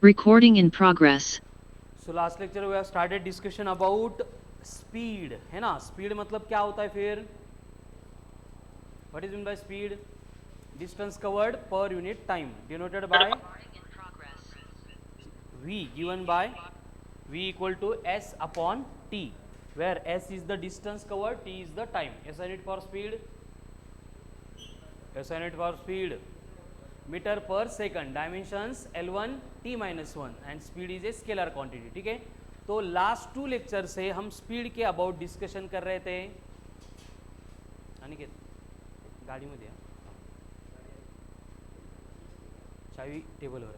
Recording in progress. So last lecture we have started discussion about speed, है ना. Speed मतलब क्या होता है फिर? What is meant by speed? Distance covered per unit time denoted by v, given by v equal to s upon t, where s is the distance covered, t is the time. SI unit for speed, SI unit for speed, metre per second, dimensions L1 t minus 1 and speed is a scalar quantity. ठीक है, तो last 2 lecture से हम speed के about discussion कर रहे थे. अनिकेत गाडीमध्ये चावी टेबलवर.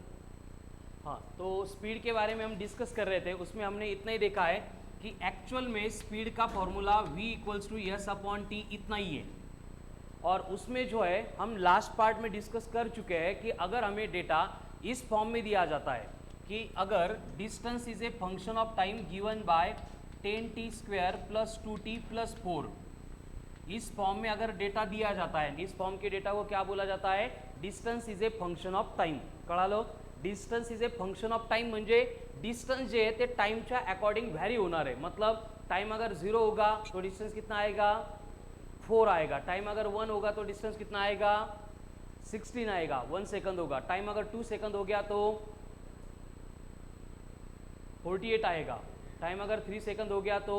हाँ, तो स्पीड के बारे में हम डिस्कस कर रहे थे. उसमें हमने इतना ही देखा है कि एक्चुअल में स्पीड का formula v equals to s upon t इतना ही है. और उसमें जो है हम लास्ट पार्ट में डिस्कस कर चुके हैं कि अगर हमें डेटा इस फॉर्म में दिया जाता है कि अगर distance is a function of time given by 10t² plus 2t plus 4, is form में अगर डेटा दिया जाता है, इस फॉर्म के डेटा को क्या बोला जाता है? Distance is a function of time. कळा लो, distance is a function of time म्हणजे डिस्टेंस जे आहे ते टाइमच्या अकॉर्डिंग व्हॅरी होणार आहे. मतलब टाइम अगर 0 होगा तो डिस्टेंस कितना आएगा? 4 आएगा. टाइम अगर 1 होगा तो डिस्टेंस कितना आएगा? 16 आएगा. 1 सेकंड होगा. टाइम अगर 2 सेकंड हो गया तो 48 आएगा. टाइम अगर 3 सेकंड हो गया तो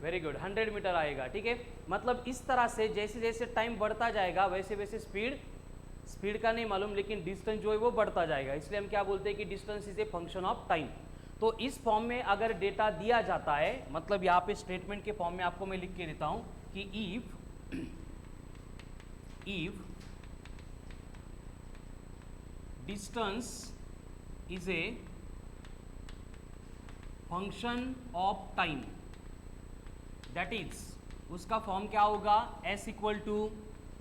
वेरी गुड 100 मीटर आएगा. ठीक है, मतलब इस तरह से जैसे जैसे टाइम बढ़ता जाएगा वैसे वैसे स्पीड का नहीं मालूम, लेकिन डिस्टेंस जो है वो बढ़ता जाएगा. इसलिए हम क्या बोलते हैं कि distance is a function of time. तो इस फॉर्म में अगर डेटा दिया जाता है, मतलब यहाँ पे स्टेटमेंट के फॉर्म में आपको मैं लिख के देता हूं कि if distance is a function of time, that is उसका फॉर्म क्या होगा? s इक्वल टू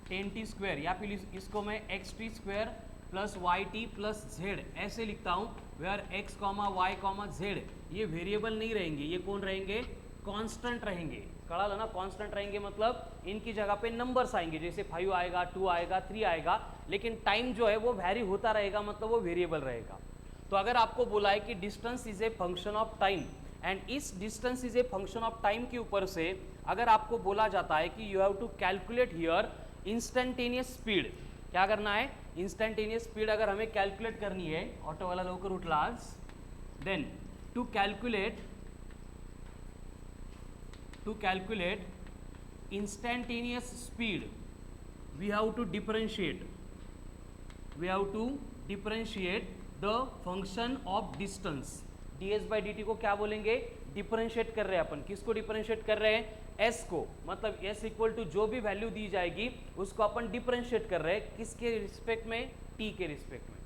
10t², या फिर इसको मैं xt² plus yt plus z ऐसे लिखता हूँ, वेयर x, y, z ये वेरिएबल नहीं रहेंगे. ये कौन रहेंगे? कांस्टेंट रहेंगे. कड़ा ना, कांस्टेंट रहेंगे मतलब इनकी जगह पे नंबर्स आएंगे. जैसे 5 आएगा, 2 आएगा, 3 आएगा, लेकिन टाइम जो है वो वैरी होता रहेगा, मतलब वो वेरिएबल रहेगा. तो अगर आपको बोला है कि distance is a function of time, and इस distance is a function of time के ऊपर से अगर आपको बोला जाता है कि you have to calculate here instantaneous speed. क्या करना है? इंस्टेंटेनियस स्पीड अगर हमें कैलकुलेट करनी है, ऑटो वाला लवकर उठला आज, then to calculate instantaneous speed we have to differentiate the function of distance. ds/dt को क्या बोलेंगे? डिफरेंशिएट कर रहे हैं अपन. किसको डिफरेंशिएट कर रहे हैं? s को. मतलब s इक्वल टू जो भी वैल्यू दी जाएगी उसको अपन डिफरेंशिएट कर रहे हैं. किसके रिस्पेक्ट में? t के रिस्पेक्ट में.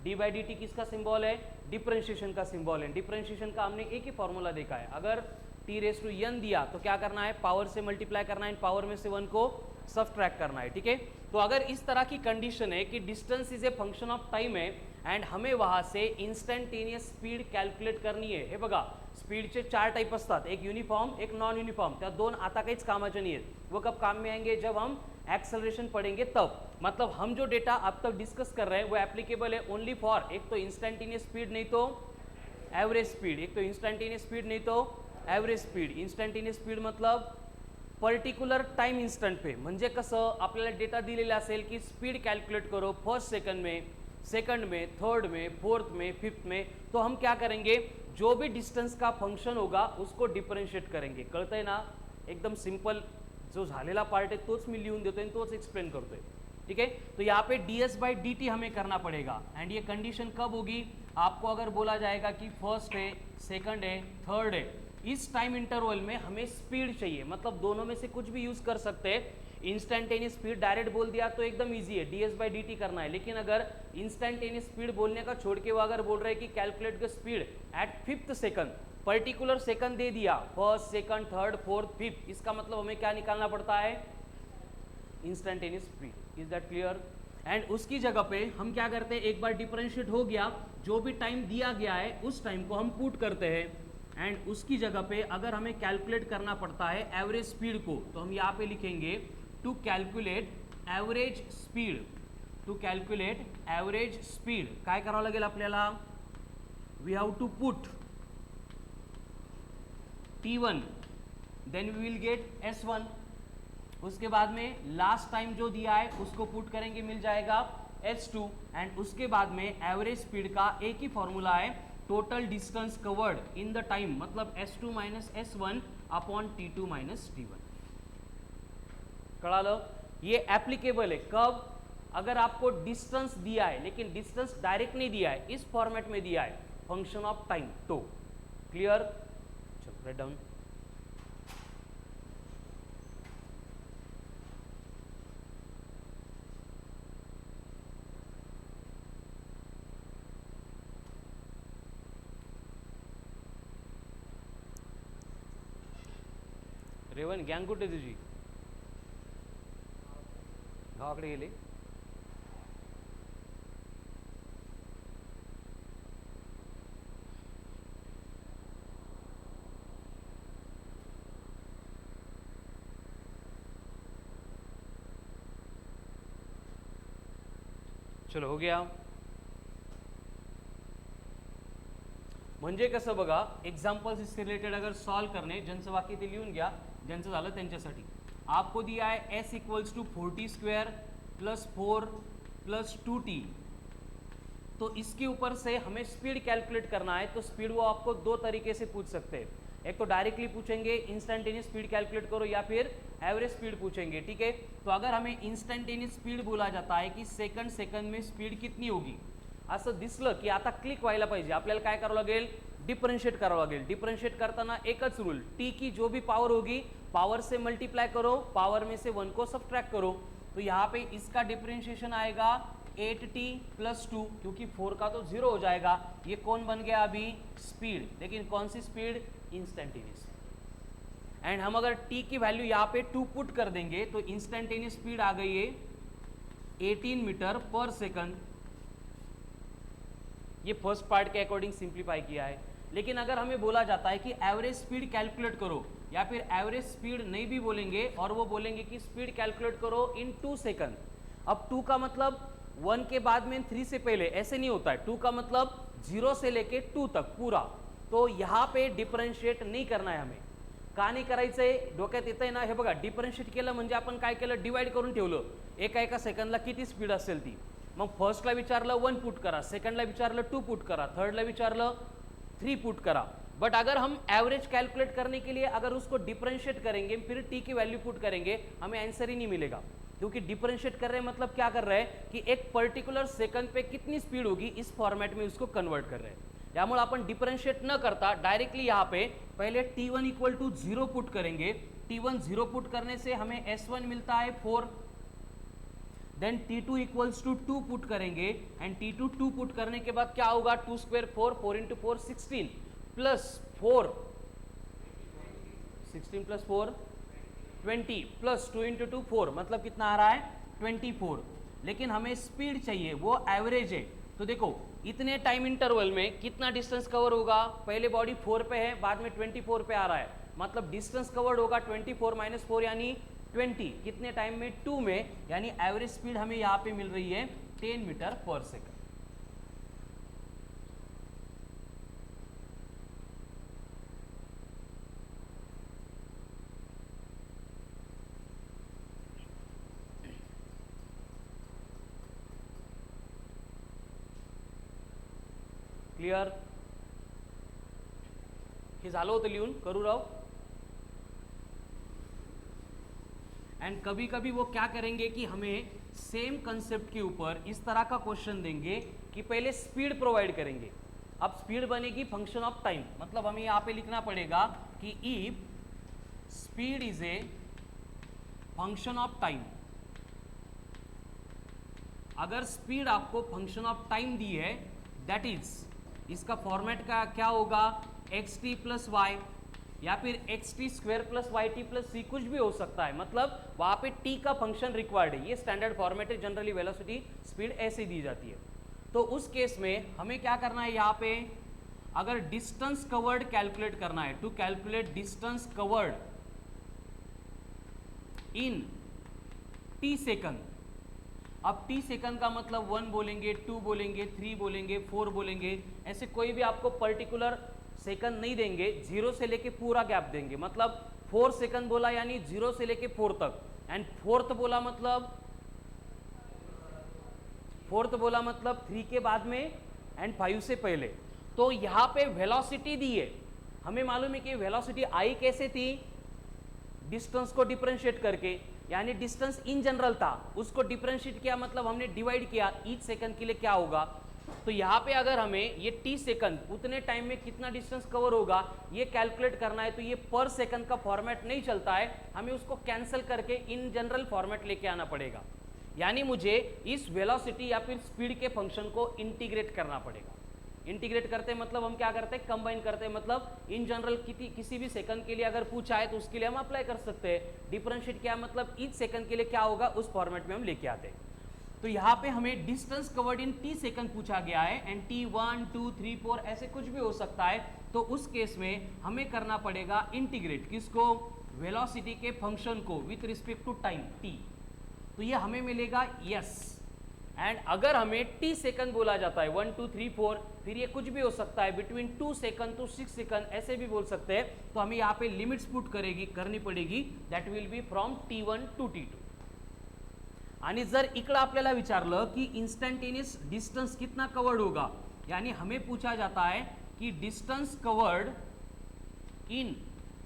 d/dt किसका सिंबल है? डिफरेंशिएशन का सिंबल है. डिफरेंशिएशन का हमने एक ही फॉर्मूला देखा है. अगर t⁻n दिया तो क्या करना है? पावर से मल्टीप्लाई करना है, पावर में से 1 को सब्ट्रैक्ट करना है. ठीक है, तो अगर इस तरह की कंडीशन है कि distance is a function of time है एंड हमें वहां से इंस्टंटेनियस स्पीड कैलकुलेट करनी है. हे बघा, स्पीडचे 4 टाइप असतात, एक युनिफॉर्म एक नॉन युनिफॉर्म. त्या 2 आता काहीच कामाचे नाही आहेत. वो कब काम में आएंगे? जब हम एक्सेलरेशन पढ़ेंगे तब. मतलब हम जो डेटा अब तक डिस्कस कर रहे हैं वो एप्लीकेबल है ओनली फॉर एक तो इंस्टंटेनियस स्पीड, नहीं तो एवरेज स्पीड. एक तो इंस्टंटेनियस स्पीड नहीं तो एवरेज स्पीड. इंस्टंटेनियस स्पीड मतलब पर्टिक्युलर टाइम इन्स्टंट पे. म्हणजे कसं आपल्याला डेटा दिलेला असेल की स्पीड कैलकुलेट करो फर्स्ट सेकंड में, थर्ड में, फोर्थ में, फिफ्थ में, तो हम क्या करेंगे? जो भी डिस्टेंस का फंक्शन होगा उसको डिफरेंशिएट करेंगे. कळतंय ना? एकदम सिंपल. जो झालेला पार्ट आहे तोच मी लिहून देतोय आणि तोच एक्सप्लेन करतोय. ठीक है, तो यहाँ पे ds/dt हमें करना पड़ेगा. एंड ये कंडीशन कब होगी? आपको अगर बोला जाएगा कि फर्स्ट है, सेकंड है, थर्ड है, इस टाइम इंटरवल में हमें स्पीड चाहिए. मतलब दोनों में से कुछ भी यूज कर सकते हैं. इंस्टेंटेनियस स्पीड डायरेक्ट बोल दिया तो एकदम इजी है, ds/dt करना है. लेकिन अगर इंस्टेंटेनियस स्पीड बोलने का छोड़ के वो अगर बोल रहे हैं कि calculate the speed at 5th second, particular second दे दिया, first, second, third, fourth, fifth, इसका मतलब हमें क्या निकालना पड़ता है? Instantaneous speed. Is that clear? And उसकी जगह पे हम क्या करते हैं? एक बार डिफरेंशिएट हो गया, जो भी टाइम दिया गया है उस टाइम को हम पुट करते हैं. एंड उसकी जगह पे अगर हमें कैलकुलेट करना पड़ता है एवरेज स्पीड को, तो हम यहाँ पे लिखेंगे to calculate average speed to calculate average speed काय करावं लागेल आपल्याला, we have to put T1 then we will get S1, उसके बाद में लास्ट टाइम जो दिया है उसको पुट करेंगे, मिल जाएगा S2, एंड उसके बाद में एवरेज स्पीड का एक ही फॉर्मूला है, total distance covered in the time, मतलब S2 minus S1 upon T2 minus T1। कड़ा ये एप्लीकेबल है कब, अगर आपको डिस्टेंस दिया है लेकिन डिस्टेंस डायरेक्ट नहीं दिया है, इस फॉर्मेट में दिया है फंक्शन ऑफ टाइम, तो क्लियर। चलो राइट डाउन। रेवन गँग कुठे तुझी, गावाकडे गेले। चलो हो गया। म्हणजे कसं बघा, एक्झाम्पल्स इससे रिलेटेड अगर सॉल्व करणे, ज्यांचं बाकी ते लिहून घ्या, ज्यांचं झालं त्यांच्यासाठी। आपको दिया है s equals to 40 square plus 4 plus 2t, तो इसके ऊपर से हमें स्पीड कैलकुलेट करना है, तो स्पीड वो आपको दो तरीके से पूछ सकते हैं, एक तो डायरेक्टली पूछेंगे इंस्टेंटेनियस स्पीड कैलकुलेट करो, या फिर एवरेज स्पीड पूछेंगे, ठीक है। तो अगर हमें इंस्टेंटेनियस स्पीड बोला जाता है कि सेकंड में स्पीड कितनी होगी, असं दिसलं की आता क्लिक व्हायला पाहिजे, आपल्याला काय करावं लागेल, डिफरेंशिएट करावं लागेल। डिफरेंशिएट करताना एकच रूल, टी की जो भी पावर होगी पावर से मल्टीप्लाई करो, पावर में से 1 को सब्ट्रैक्ट करो, तो यहाँ पे इसका डिफरेंशिएशन आएगा 8t प्लस 2, क्योंकि 4 का तो 0 हो जाएगा, ये कौन बन गया अभी, स्पीड, लेकिन कौन सी स्पीड, इंस्टेंटेनियस। एंड हम अगर t की वैल्यू यहाँ पे 2 पुट कर देंगे तो इंस्टेंटेनियस स्पीड आ गई है 18 मीटर पर सेकंड। ये फर्स्ट पार्ट के अकॉर्डिंग सिंप्लीफाई किया है, लेकिन अगर हमें बोला जाता है कि एवरेज स्पीड कैलकुलेट करो, या फिर एवरेज स्पीड नहीं भी बोलेंगे और वो बोलेंगे कि स्पीड कैलकुलेट करो इन 2 सेकंड। अब 2 का मतलब 1 के बाद में 3 से पहले, ऐसे नहीं होता है, 2 का मतलब 0 से लेके 2 तक पूरा, तो यहाँ पे डिफरेंशिएट नहीं करना है हमें। का नाही करायचंय, डोक्यात येतंय ना, हे बघा डिफरेंशिएट केलं म्हणजे आपण काय केलं, डिवाइड करून ठेवलं, एका सेकंडला किती स्पीड असेल ती, मग फर्स्टला विचारलं 1 पुट करा, सेकंडला विचारलं 2 पुट करा, थर्डला विचारलं 3 पुट करा। बट अगर हम एवरेज कैलकुलेट करने के लिए अगर उसको डिफरेंशिएट करेंगे, फिर टी की वैल्यू पुट करेंगे, हमें आंसर ही नहीं मिलेगा, क्योंकि डिफरेंशिएट कर रहे हैं मतलब क्या कर रहे हैं कि एक पर्टिकुलर सेकंड पे कितनी स्पीड होगी इस फॉर्मेट में उसको कन्वर्ट कर रहे हैं। त्यामुळे आपण डिफरेंशिएट न करता डायरेक्टली यहाँ पे पहले t1 इक्वल टू 0 पुट करेंगे, t1 0 पुट करने से हमें s1 मिलता है 4, then t2 equals to 2 put करेंगे, एंड t2 2 पुट करने के बाद क्या होगा, 2 square 4, 4 into 4 16 plus 4 16 plus 4 20 plus 2 into 2 4, मतलब कितना आ रहा है 24। लेकिन हमें स्पीड चाहिए, वो एवरेज है, तो देखो इतने टाइम इंटरवल में कितना डिस्टेंस कवर होगा, पहले बॉडी 4 पे है, बाद में 24 पे आ रहा है, मतलब डिस्टेंस कवर्ड होगा 24 माइनस 4 यानी 20, कितने टाइम में 2 में, यानी एवरेज स्पीड हमें यहाँ पे मिल रही है 10 मीटर पर सेकंड। क्लियर, हे झालं होतं लिहून, करू राव। एंड कभी कभी वो क्या करेंगे कि हमें सेम कंसेप्ट के ऊपर इस तरह का क्वेश्चन देंगे कि पहले स्पीड प्रोवाइड करेंगे, अब स्पीड बनेगी फंक्शन ऑफ टाइम, मतलब हमें यहाँ पे लिखना पड़ेगा कि if speed is a function of time, अगर स्पीड आपको फंक्शन ऑफ टाइम दी है, दैट इज, इसका फॉर्मेट का क्या होगा, एक्स टी प्लस वाई, या फिर x t square plus y t plus c, कुछ भी हो सकता है, मतलब वहां पे टी का फंक्शन रिक्वायर्ड है, ये स्टैंडर्ड फॉर्मेट है, जनरली वेलोसिटी स्पीड ऐसे दी जाती है। तो उस केस में हमें क्या करना है, यहाँ पे अगर डिस्टेंस कवर्ड कैलकुलेट करना है, to calculate distance covered in t second, अब टी सेकंड का मतलब 1 बोलेंगे, 2 बोलेंगे, 3 बोलेंगे, 4 बोलेंगे, ऐसे कोई भी आपको पर्टिकुलर सेकंड नहीं देंगे, 0 से लेके पूरा गैप देंगे। मतलब 4 सेकंड बोला यानी 0 से लेके 4 तक, एंड फोर्थ बोला मतलब 3 के बाद में एंड 5 से पहले। तो यहाँ पे वेलोसिटी दी है, हमें मालूम है कि वेलोसिटी आई कैसे थी, डिस्टेंस को डिफरेंशिएट करके, यानी डिस्टेंस इन जनरल था, उसको डिफरेंशिएट किया, मतलब हमने डिवाइड किया ईच सेकंड के लिए क्या होगा। तो यहाँ पे अगर हमें ये टी सेकंड उतने टाइम में कितना डिस्टेंस कवर होगा ये कैलकुलेट करना है, तो ये पर सेकंड का फॉर्मेट नहीं चलता है, हमें उसको कैंसिल करके इन जनरल फॉर्मेट लेके आना पड़ेगा। यानी मुझे इस वेलोसिटी या फिर स्पीड के फंक्शन को इंटीग्रेट करना पड़ेगा। इंटीग्रेट करते मतलब हम क्या करते हैं, कंबाइन करते हैं, मतलब इन जनरल किसी भी सेकंड के लिए अगर पूछा है तो उसके लिए हम अप्लाई कर सकते हैं। डिफरेंशिएट क्या मतलब ईच सेकंड के लिए क्या होगा उस फॉर्मेट में हम लेके आते हैं। तो यहाँ पे हमें distance covered in t second पूछा गया है, एंड टी 1 2 3 4 ऐसे कुछ भी हो सकता है। तो उस केस में हमें करना पड़ेगा इंटीग्रेट, किसको, वेलोसिटी के फंक्शन को with respect to time t. तो ये हमें मिलेगा यस। एंड अगर हमें टी सेकंड बोला जाता है 1 2 3 4, फिर ये कुछ भी हो सकता है बिटवीन 2 सेकंड टू 6 सेकंड ऐसे भी बोल सकते हैं। तो हमें यहाँ पे लिमिट्स पुट करनी पडेगी, that will be from T1 to T2। आणि जर इकडं आपल्याला विचारलं कि इंस्टंटेनियस डिस्टेंस कितना कवर्ड होगा, यानी हमें पूछा जाता है कि distance covered in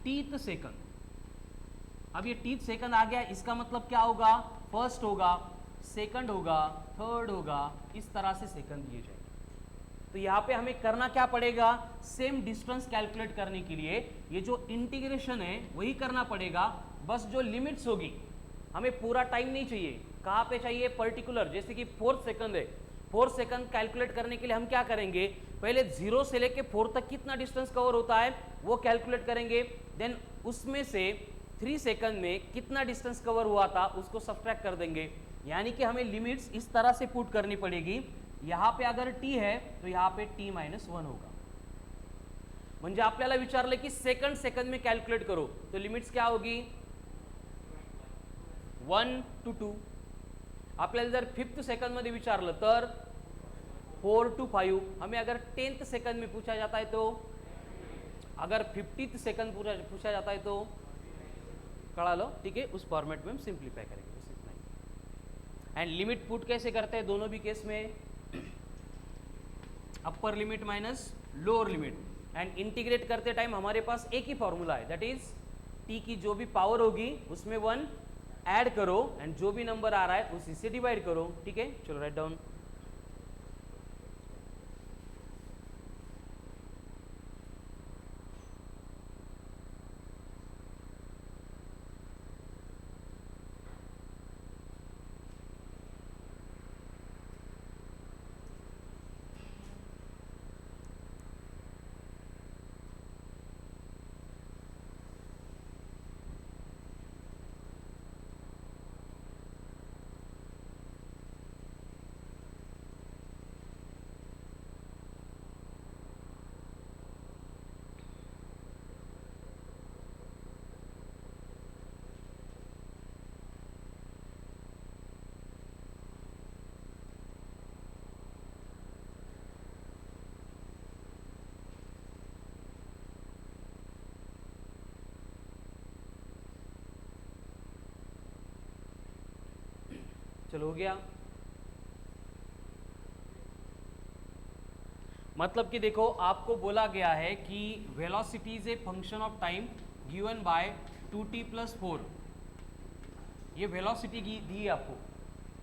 teeth second. अब ये टीथ सेकंड आ गया, इसका मतलब क्या होगा, फर्स्ट होगा, सेकंड होगा, थर्ड होगा, इस तरह से सेकंड दिए जाएंगे। तो यहाँ पे हमें करना क्या पड़ेगा, सेम डिस्टेंस कैलकुलेट करने के लिए ये जो इंटीग्रेशन है वही करना पड़ेगा, बस जो लिमिट्स होगी, हमें पूरा टाइम नहीं चाहिए, कहाँ पे चाहिए, पर्टिकुलर। जैसे कि 4 सेकंड है, 4 सेकंड कैलकुलेट करने के लिए हम क्या करेंगे, पहले 0 से लेके 4 तक कितना डिस्टेंस कवर होता है वो कैलकुलेट करेंगे, देन उसमें से 3 सेकंड में कितना डिस्टेंस कवर हुआ था उसको सब्ट्रैक्ट कर देंगे। यानी कि हमें लिमिट्स इस तरह से पुट करनी पड़ेगी। यहाँ पे अगर t है तो यहाँ पे t-1 होगा। म्हणजे आपल्याला विचारलं की सेकंड में कैलकुलेट करो, तो लिमिट्स क्या होगी 1 to 2। आपल्याला जर 5th सेकंड मध्ये विचारलं तर 4 to 5। हमें अगर 10th सेकंड में पूछा जाता है तो, अगर 50th सेकंड पूछा जाता है तो, कड़ा लो, ठीक है, उस फॉर्मेट में हम सिंप्लीफाई करेंगे, बस इतना ही। एंड लिमिट पुट कैसे करते हैं दोनों भी केस में, upper limit minus lower limit. End integrate करते टाइम हमारे पास एक ही फॉर्मूला है, दैट इज टी की जो भी पावर होगी उसमें 1 ऐड करो एंड जो भी नंबर आ रहा है उसी से डिवाइड करो, ठीक है। चलो राइट डाउन। चलो हो गया। मतलब कि देखो आपको बोला गया है कि velocity is a function of time given by 2t + 4। ये वेलोसिटी दी है आपको,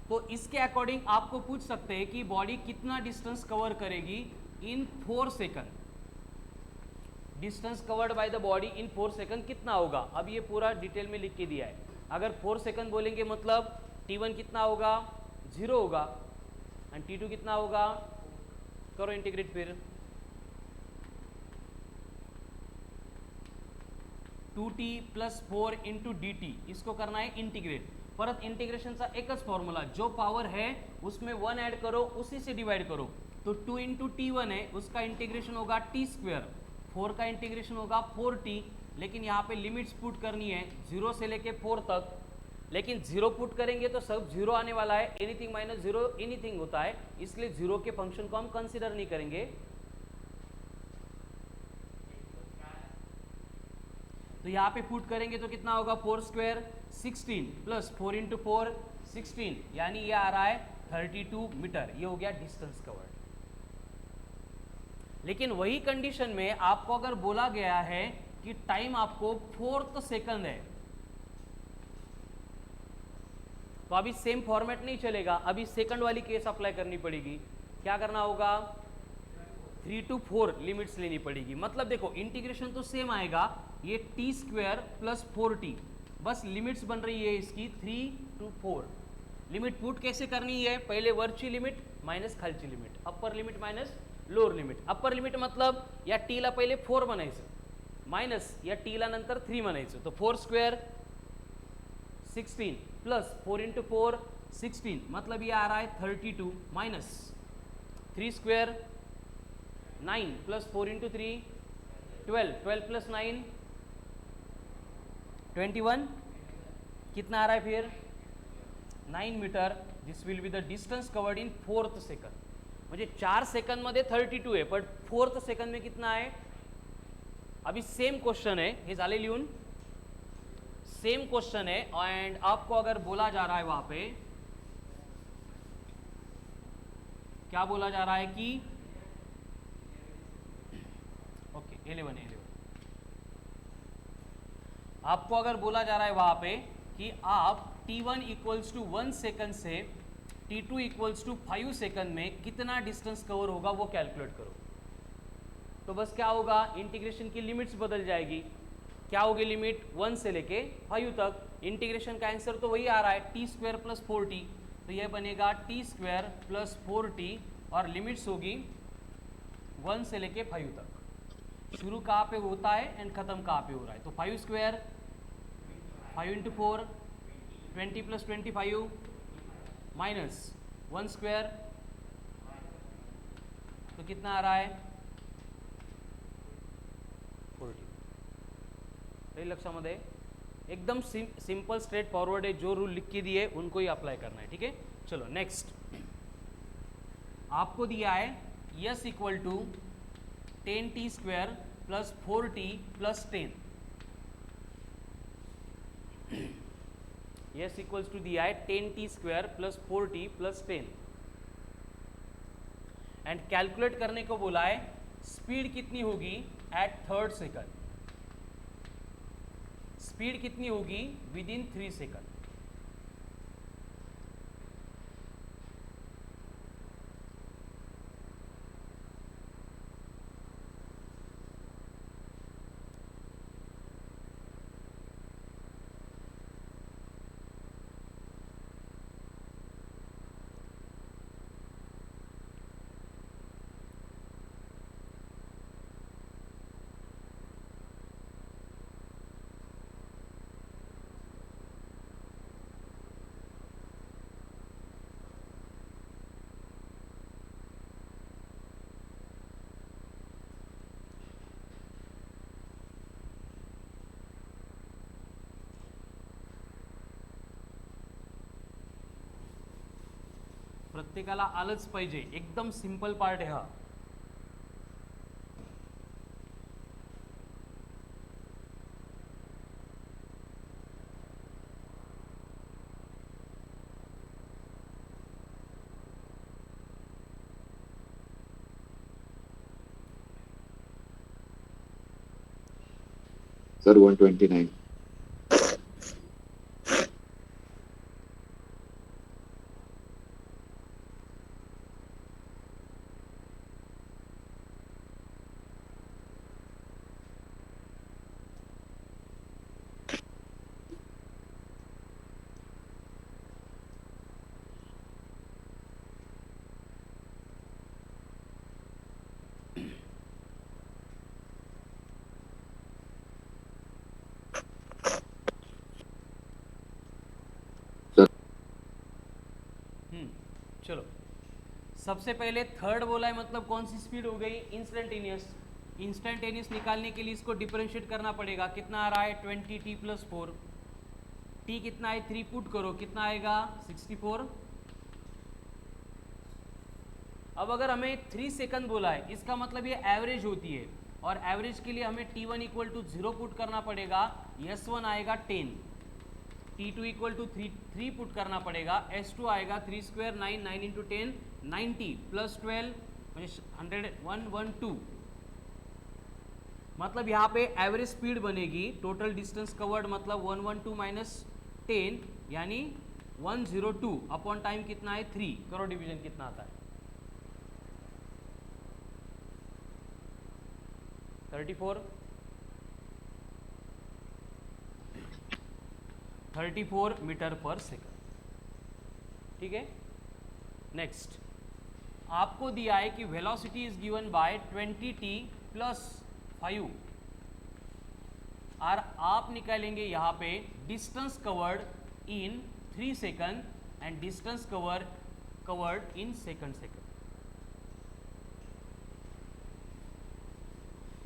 तो इसके अकॉर्डिंग आपको पूछ सकते हैं कि बॉडी कितना डिस्टेंस कवर करेगी in 4 second. Distance covered by the body in 4 second कितना होगा, अब ये पूरा डिटेल में लिख के दिया है। अगर 4 सेकंड बोलेंगे मतलब t1 कितना होगा 0 होगा, एंड t2 कितना होगा, करो इंटीग्रेट फिर, 2t + 4 × dt, इसको करना है इंटीग्रेट। परत इंटीग्रेशनचा एकच फॉर्म्युला, जो पावर है उसमें 1 ऐड करो, उसी से डिवाइड करो। तो 2 × t1 है, उसका इंटीग्रेशन होगा t², 4 का इंटीग्रेशन होगा 4t, लेकिन यहाँ पे लिमिट्स पुट करनी है 0 से लेके 4 तक। लेकिन जीरो पुट करेंगे तो सब जीरो आने वाला है, एनीथिंग माइनस जीरो एनीथिंग होता है, इसलिए जीरो के फंक्शन को हम कंसिडर नहीं करेंगे। तो यहाँ पे पुट करेंगे तो कितना होगा 4 स्क्वायर 16 प्लस 4 इंटू 4 16, यानी ये आ रहा है 32 मीटर। ये हो गया डिस्टेंस कवर्ड। लेकिन वही कंडीशन में आपको अगर बोला गया है कि टाइम आपको 4th सेकंड है, तो अभी सेम फॉर्मेट नहीं चलेगा, अभी सेकंड वाली केस अप्लाई करनी पड़ेगी। क्या करना होगा 3 to 4 लिमिट्स लेनी पड़ेगी। मतलब देखो इंटीग्रेशन तो सेम आएगा, ये टी स्क्वायर प्लस 4t, बस लिमिट्स बन रही है इसकी 3 to 4। लिमिट पुट कैसे करनी है, पहले वरची लिमिट माइनस खालची limit, upper limit minus lower limit. Upper limit मतलब या टीला पहिले 4 बनायचं, मायनस या टीला नंतर 3 म्हणायचं, तो 4 स्क्वेअर 16 प्लस 4 इंटू 4 16, मतलब ये आ रहा है 32 minus 3 square 9 plus 4 into 3 12, 12 plus 9 21, कितना आ रहा है फिर 9 metre. This will be the distance covered in 4th second. म्हणजे 4 सेकंड मध्ये 32 आहे, पण 4th सेकंड में कितना है। अभी सेम क्वेश्चन है, हे झाले लिहून, सेम क्वेश्चन है, एंड आपको अगर बोला जा रहा है वहां पे क्या बोला जा रहा है कि ओके 11 आपको अगर बोला जा रहा है वहां पे कि आप t1 इक्वल्स टू 1 सेकंड से t2 इक्वल्स टू 5 सेकंड में कितना डिस्टेंस कवर होगा वो कैलकुलेट करो। तो बस क्या होगा, इंटीग्रेशन की लिमिट्स बदल जाएगी। क्या होगी लिमिट 1 से लेके 5 तक। इंटीग्रेशन का आंसर तो वही आ रहा है टी स्क्वायर प्लस 4t, तो यह बनेगा टी स्क्वायर प्लस 4t, और लिमिट्स होगी 1 से लेके 5 तक। शुरू कहाँ पे होता है एंड खत्म कहाँ पे हो रहा है। तो 5 square 5 into 4 20 plus 25 minus 1 square, तो कितना आ रहा है 40। सही लक्षामध्ये एकदम सिंपल स्ट्रेट फॉरवर्ड है, जो रूल लिख के दिए उनको ही अप्लाई करना है। ठीक है, चलो नेक्स्ट। आपको दिया है S equal to 10t square plus 4t plus 10। S equals to दिया है 10t square plus 4t plus 10, and calculate करने को बोला है स्पीड कितनी होगी एट 3rd सेकंड, स्पीड कितनी होगी विद इन 3 सेकंड। प्रत्येकाला आलंच पाहिजे, एकदम सिंपल पार्ट आहे हा। सर 129। चलो सबसे पहले थर्ड बोला है, मतलब कौन सी स्पीड हो गई इंस्टेंटेनियस। इंस्टेंटेनियस निकालने के लिए इसको डिफरेंशिएट करना पड़ेगा। कितना आ रहा है 20t प्लस 4, टी कितना है 3 पुट करो, कितना आएगा 64। अब अगर हमें 3 सेकंड बोला है, इसका मतलब ये एवरेज होती है, और एवरेज के लिए हमें T1 इक्वल टू 0 पुट करना पड़ेगा, S1 आएगा 10, T2 इक्वल टू 3 पुट करना पड़ेगा, S2 आएगा 3 स्क्वायर 9, 9 इंटू 10 90 प्लस 12 100 112। मतलब यहाँ पे एवरेज स्पीड बनेगी, टोटल डिस्टेंस कवर्ड मतलब 112 माइनस 10 यानी 102 अपॉन टाइम कितना है 3 करो, डिवीजन कितना आता है 34 मीटर पर सेकंड। ठीक है, नेक्स्ट आपको दिया है कि velocity is given by 20t plus 5 और आप निकालेंगे यहाँ पे distance covered in 3 second and distance covered in second.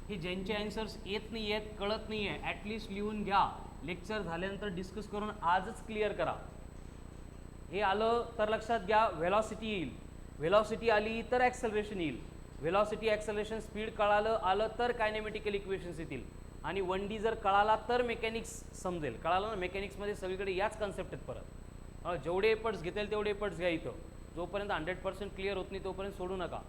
हे ज्यांचे आन्सर्स येत नाही आहेत, कळत नाही आहे, ॲटलिस्ट लिहून घ्या, लेक्चर झाल्यानंतर डिस्कस करून आजच क्लिअर करा। हे आलं तर लक्षात घ्या, व्हेलॉसिटी येईल, व्हेलॉसिटी आली तर ॲक्सेलरेशन येईल, व्हेलॉसिटी ॲक्सेलरेशन स्पीड कळालं आलं तर कायनेमॅटिकल इक्वेशन्स येतील, आणि 1D जर कळाला तर मेकॅनिक्स समजेल। कळालं ना, मेकॅनिक्समध्ये सगळीकडे याच कन्सेप्ट आहेत। परत जेवढे एफर्ट्स घेतील तेवढे एफर्ट्स घ्या, इथं जोपर्यंत 100% क्लिअर होत नाही तोपर्यंत सोडू नका।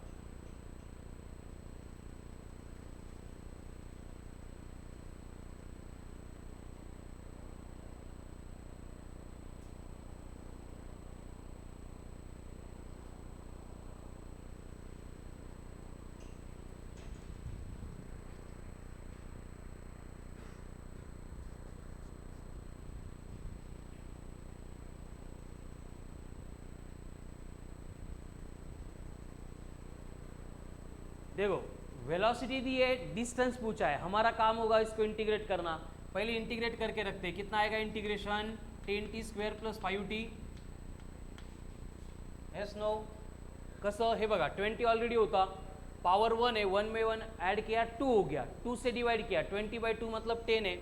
देखो वेलोसिटी दी है, डिस्टेंस पूछा है, हमारा काम होगा इसको इंटीग्रेट करना। पहले इंटीग्रेट करके रखते हैं, कितना आएगा integration 10t square plus 5t। Yes no, कसं हे बघा 20 ऑलरेडी होता, पावर 1 है, 1 में 1 ऐड किया 2 हो गया, 2 से डिवाइड किया 20/2 मतलब 10 है,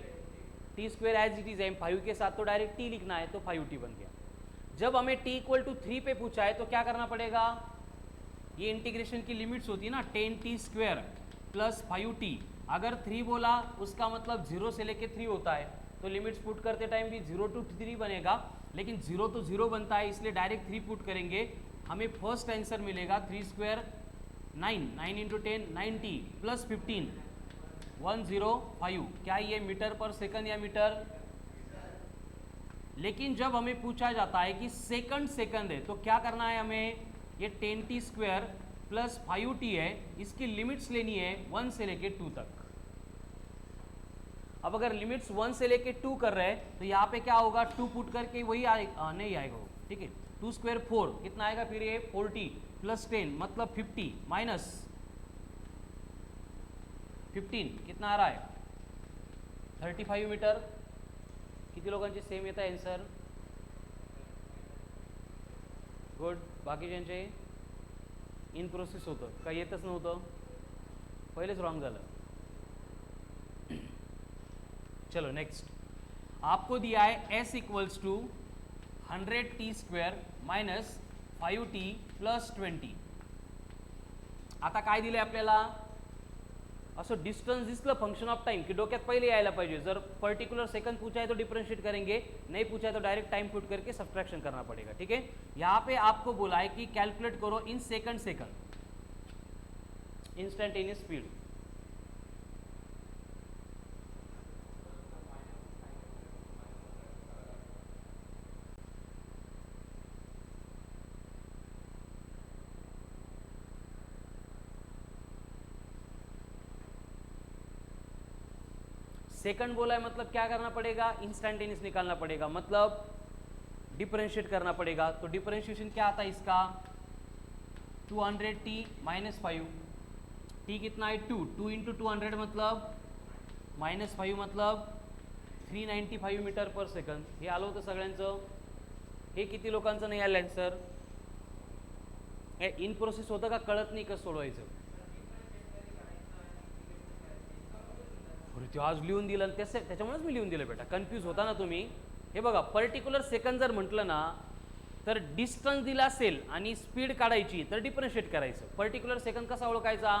t square as it is है, 5 के साथ तो डायरेक्ट t लिखना है तो 5t बन गया। जब हमें t इक्वल टू 3 पे पूछा है तो क्या करना पड़ेगा, ये इंटीग्रेशन की लिमिट्स होती है ना, 10t स्क्वेयर प्लस 5t, अगर 3 बोला उसका मतलब 0 से लेके 3 होता है, तो लिमिट्स पुट करते टाइम भी 0 to 3 बनेगा, लेकिन 0 तो 0 बनता है इसलिए डायरेक्ट 3 पुट करेंगे, हमें फर्स्ट आंसर मिलेगा 3 स्क्वेयर 9, 9 इंटू 10 90 प्लस 15 105। क्या ये मीटर पर सेकंड या मीटर? लेकिन जब हमें पूछा जाता है कि सेकंड है तो क्या करना है हमें, ये 10t स्क्वेयर प्लस 5t है, इसकी लिमिट्स लेनी है 1 से लेके 2 तक। अब अगर लिमिट्स 1 से लेके 2 कर रहे हैं तो यहाँ पे क्या होगा, 2 पुट करके वही नहीं आएगा वो, ठीक है। 2 स्क्वेयर 4 कितना आएगा, फिर ये 40 प्लस 10 मतलब 50 माइनस 15 कितना आ रहा है 35 मीटर। किती लोकांचे सेम येत आहे आन्सर? गुड। बाकी ज्यांचे इन प्रोसेस होतं का, येतच नव्हतं, पहिलेच रॉंग झालं। चलो नेक्स्ट, आपको दिया है s equals to 100t square minus 5t plus 20। आता काय दिले आपल्याला, असं डिस्टन्स दिसलं फंक्शन ऑफ टाइम की डोक्यात पहिले यायला पाहिजे। जर पर्टिकुलर सेकंड पूछा है तो डिफरेंशिएट करेंगे, नहीं पूछा है तो डायरेक्ट टाइम पुट करके सब्ट्रैक्शन करना पड़ेगा, ठीक है। यहाँ पे आपको बोला है कि कैलकुलेट करो in second instantaneous speed. Second बोला है मतलब क्या करना पड़ेगा, इंस्टेंटेनियस निकालना पड़ेगा, मतलब डिफरेंशिएट करना पड़ेगा। तो डिफरेंशिएशन क्या आता है इसका, 200t माइनस 5, t कितना है 2, 2 इंटू 200 मतलब माइनस 5 मतलब 395 मीटर पर सेकंड। हे आलं होतं सगळ्यांचं, हे किती लोकांचं नाही आलं आन्सर? हे इन प्रोसेस होतं का, कळत नाही कसं सोडवायचं? ते आज लिहून दिलं, त्याच्यामुळेच मी लिहून दिलं बेटा, कन्फ्यूज होता ना तुम्ही, हे बघा पर्टिक्युलर सेकंद जर म्हटलं ना तर डिस्टन्स दिला असेल आणि स्पीड काढायची तर डिफरन्शिएट करायचं. पर्टिक्युलर सेकंद कसा ओळखायचा?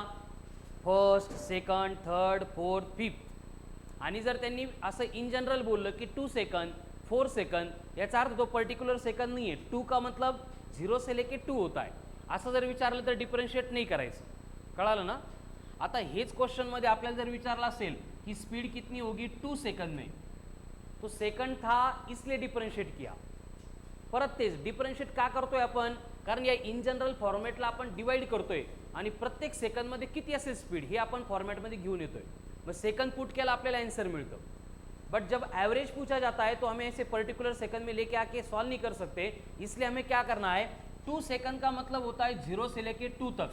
First, second, third, fourth, fifth. आणि जर त्यांनी असं इन जनरल बोललं की 2 सेकंड, 4 सेकंड, याचा अर्थ तो पर्टिक्युलर सेकंड नाही आहे. 2 का मतलब 0 से लेके 2 होता है. असं जर विचारलं तर डिफरन्शिएट नाही करायचं. कळालं ना? आता हेच क्वेश्चनमध्ये आपल्याला जर विचारलं असेल की स्पीड कितनी होगी 2 सेकंड में, तो सेकंड था इसलिए डिफरन्शिएट किया. परत तेच डिफरन्शिएट का करतोय आपण? कारण या इन जनरल फॉर्मॅटला आपण डिवाइड करतोय आणि प्रत्येक सेकंडमध्ये किती असेल स्पीड हे आपण फॉर्मॅटमध्ये घेऊन येतोय. मग सेकंड पुट केला आपल्याला आंसर मिळतं. बट जब एवरेज पूछा जाता है तो हमें ऐसे पर्टिकुलर सेकंड में लेके आके सॉल्व नहीं कर सकते. इसलिए हमें क्या करना है, 2 सेकंड का मतलब होता है 0 से लेके 2 तक.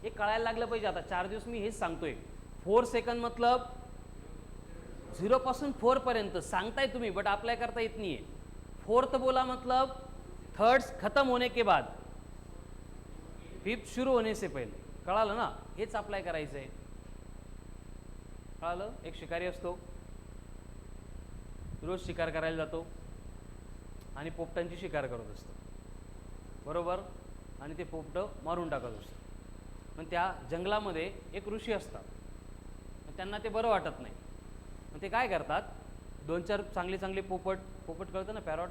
हे कळायला लागलं पाहिजे. आता 4 दिवस मी हेच सांगतोय. 4 सेकंड मतलब 0 पासून 4 पर्यंत सांगताय तुम्ही, बट अप्लाई करता येत नाहीये. फोर्थ बोला मतलब थर्ड खत्म होने के बाद, फिफ्थ शुरू होने से पहले. कळालं ना? हेच अप्लाय करायचं आहे. कळालं? एक शिकारी असतो, रोज शिकार करायला जातो आणि पोपटांची शिकार करत असतो, बरोबर? आणि ते पोपट मारून टाकत असतो. पण त्या जंगलामध्ये एक ऋषी असतात, त्यांना ते बरं वाटत नाही. मग ते काय करतात, 2-4 चांगले चांगले पोपट कळतं ना, पॅरॉट,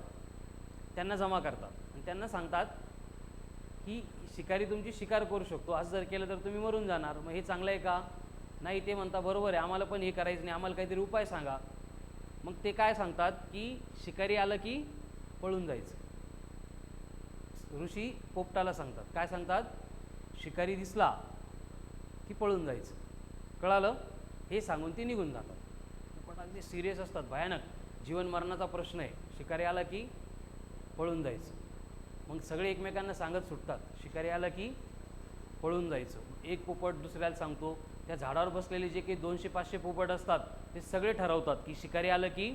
त्यांना जमा करतात आणि त्यांना सांगतात की शिकारी तुमची शिकार करू शकतो, असं जर केलं तर तुम्ही मरून जाणार. मग हे चांगलं आहे का? नाही. ते म्हणता बरोबर आहे, आम्हाला पण हे करायचं नाही, आम्हाला काहीतरी उपाय सांगा. मग ते काय सांगतात की शिकारी आलं की पळून जायचं. ऋषी पोपटाला सांगतात, काय सांगतात? शिकारी दिसला की पळून जायचं. कळालं? हे सांगून ती निघून जातात. पण अगदी सिरियस असतात, भयानक जीवन मरणाचा प्रश्न आहे. शिकारी आला की पळून जायचं. मग सगळे एकमेकांना सांगत सुटतात, शिकारी आला की पळून जायचं. एक पोपट दुसऱ्याला सांगतो. त्या झाडावर बसलेले जे काही 200-500 पोपट असतात ते सगळे ठरवतात की शिकारी आलं की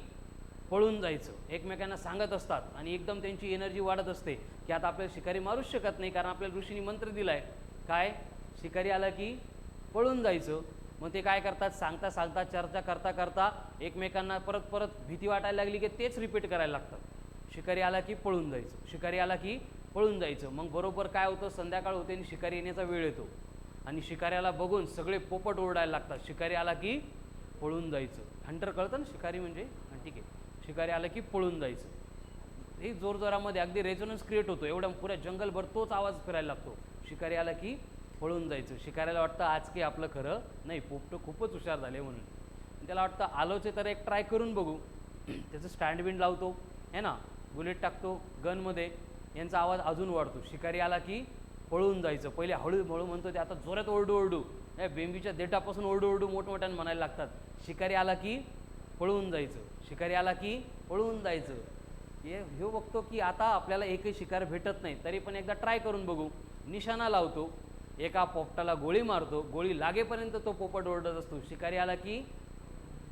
पळून जायचं. एकमेकांना सांगत असतात आणि एकदम त्यांची एनर्जी वाढत असते की आता आपल्याला शिकारी मारूच शकत नाही, कारण आपल्याला ऋषीने मंत्र दिलाय काय, शिकारी आला की पळून जायचं. मग ते काय करतात, सांगता सांगता चर्चा करता करता एकमेकांना परत परत भीती वाटायला लागली की तेच रिपीट करायला लागतात. शिकारी आला की पळून जायचं, शिकारी आला की पळून जायचं. मग बरोबर काय होतं, संध्याकाळ होते आणि शिकारी येण्याचा वेळ येतो आणि शिकाऱ्याला बघून सगळे पोपट ओरडायला लागतात, शिकारी आला की पळून जायचं. हंटर कळतं ना शिकारी म्हणजे? हां ठीक आहे. शिकारी आला की पळून जायचं. हे जोरजोरामध्ये अगदी रेझोनन्स क्रिएट होतो. एवढ्या पुऱ्या जंगलभर तोच आवाज फिरायला लागतो, शिकारी आला की पळून जायचं. शिकाऱ्याला वाटतं आज काही आपलं खरं नाही, पोपटं खूपच हुशार झाले म्हणून. त्याला वाटतं आलोचे तर एक ट्राय करून बघू. त्याचं स्टँड बिंड लावतो है ना, बुलेट टाकतो गनमध्ये, यांचा आवाज अजून वाढतो. शिकारी आला की पळून जायचं. पहिले हळूहळू म्हणतो ते, आता जोरात ओरडू या बेंबीच्या देठापासून ओरडू मोठमोठ्यानं म्हणायला लागतात, शिकारी आला की पळून जायचं, शिकारी आला की पळून जायचं. हे बघतो की आता आपल्याला एकही शिकार भेटत नाही, तरी पण एकदा ट्राय करून बघू. निशाणा लावतो, एका पोपटाला गोळी मारतो, गोळी लागेपर्यंत तो पोपट ओरडत असतो, शिकारी आला की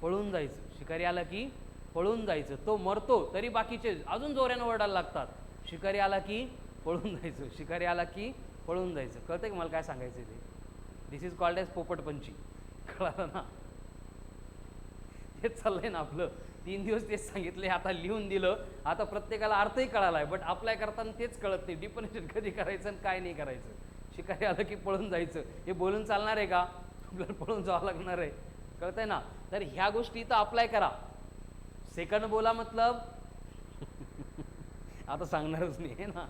पळून जायचं, शिकारी आला की पळून जायचं. तो मरतो तरी बाकीचे अजून जोरानं ओरडायला लागतात, शिकारी आला की पळून जायचं, शिकारी आला की पळून जायचं. कळतं की मला काय सांगायचं ते? दिस इज कॉल्ड एज पोपटपंची. कळालं ना? हेच चाललंय ना आपलं. 3 दिवस तेच सांगितले, आता लिहून दिलं, आता प्रत्येकाला अर्थही कळाला आहे, बट अप्लाय करताना तेच कळत नाही, डिफरन्शिएट कधी करायचं आणि काय नाही करायचं. शिकारी आलं की पळून जायचं, हे बोलून चालणार आहे का? आपल्याला पळून जावं लागणार आहे. कळतंय ना? तर ह्या गोष्टी इथं अप्लाय करा. सेकंड बोला मतलब आता सांगणारच नाही आहे ना.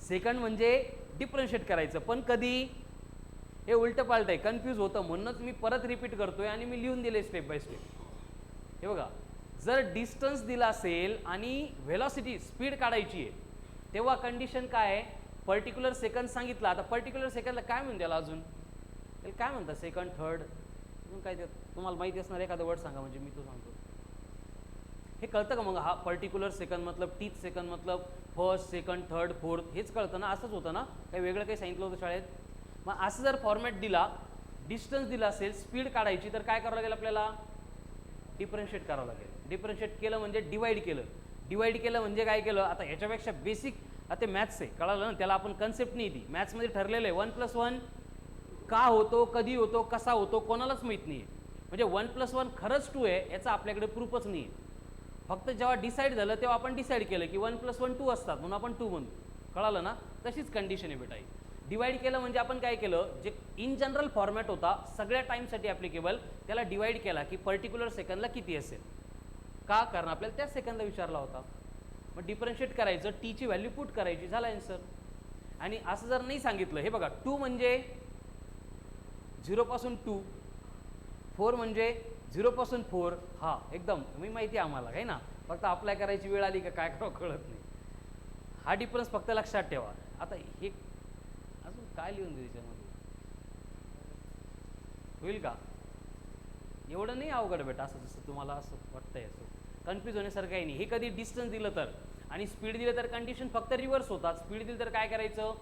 सेकंड म्हणजे डिफरन्शिएट करायचं, पण कधी? हे उलटं पालट आहे, कन्फ्यूज होतं, म्हणूनच मी परत रिपीट करतोय आणि मी लिहून दिले स्टेप बाय स्टेप. हे बघा, जर डिस्टन्स दिला असेल आणि व्हेलॉसिटी स्पीड काढायची आहे, तेव्हा कंडिशन काय आहे? पर्टिक्युलर सेकंड सांगितलं. आता पर्टिक्युलर सेकंडला काय म्हणून त्याला अजून त्याला काय म्हणतात? सेकंड, थर्ड, काय ते तुम्हाला माहिती असणार एखादा वर्ड सांगा म्हणजे मी तो सांगतो. हे कळतं का मग? हा पर्टिक्युलर सेकंड मतलब 30 सेकंड मतलब फर्स्ट, सेकंड, थर्ड, फोर्थ, हेच कळतं ना? असंच होतं ना? काही वेगळं काही सांगितलं होतं शाळेत? मग असं जर फॉर्मॅट दिला, डिस्टन्स दिला असेल, स्पीड काढायची, तर काय करावं लागेल आपल्याला? डिफरन्शिएट करावं लागेल. डिफरन्शिएट केलं म्हणजे डिवाइड केलं. डिवाइड केलं म्हणजे काय केलं? आता ह्याच्यापेक्षा बेसिक आता मॅथ्स आहे, कळालं ना? त्याला आपण कन्सेप्ट नाही ती मॅथ्समध्ये ठरलेलं आहे. 1+1 का होतो, कधी होतो, कसा होतो, कोणालाच माहीत नाही आहे. म्हणजे 1+1 खरंच 2 आहे याचा आपल्याकडे प्रूफच नाही आहे. फक्त जेव्हा डिसाईड झालं तेव्हा आपण डिसाईड केलं की 1 + 1 2 असतात म्हणून आपण 2 म्हणतो. कळालं ना? तशीच कंडिशन आहे बेटा ही. डिवाइड केलं म्हणजे आपण काय केलं, जे इन जनरल फॉर्मॅट होता सगळ्या टाईमसाठी ॲप्लिकेबल, त्याला डिवाइड केला की पर्टिक्युलर सेकंदला किती असेल. का? कारण आपल्याला त्याच सेकंदला विचारला होता. मग डिफरन्शिएट करायचं, टीची व्हॅल्यू पुट करायची, झाला आन्सर. आणि असं जर नाही सांगितलं, हे बघा 2 म्हणजे 0 पासून 2, 4 म्हणजे 0 पासून 4, हा एकदम मी माहिती आहे आम्हाला काही ना, फक्त अप्लाय करायची वेळ आली का काय करावं कळत नाही. हा डिफरन्स फक्त लक्षात ठेवा. आता हे अजून काय लिहून दे त्याच्यामध्ये, होईल का? एवढं नाही अवघड बेटा, असं जसं तुम्हाला असं वाटतंय असं कन्फ्यूज होण्यासारखं काही नाही. हे कधी डिस्टन्स दिलं तर आणि स्पीड दिलं तर कंडिशन फक्त रिव्हर्स होतात. स्पीड दिलं तर काय करायचं,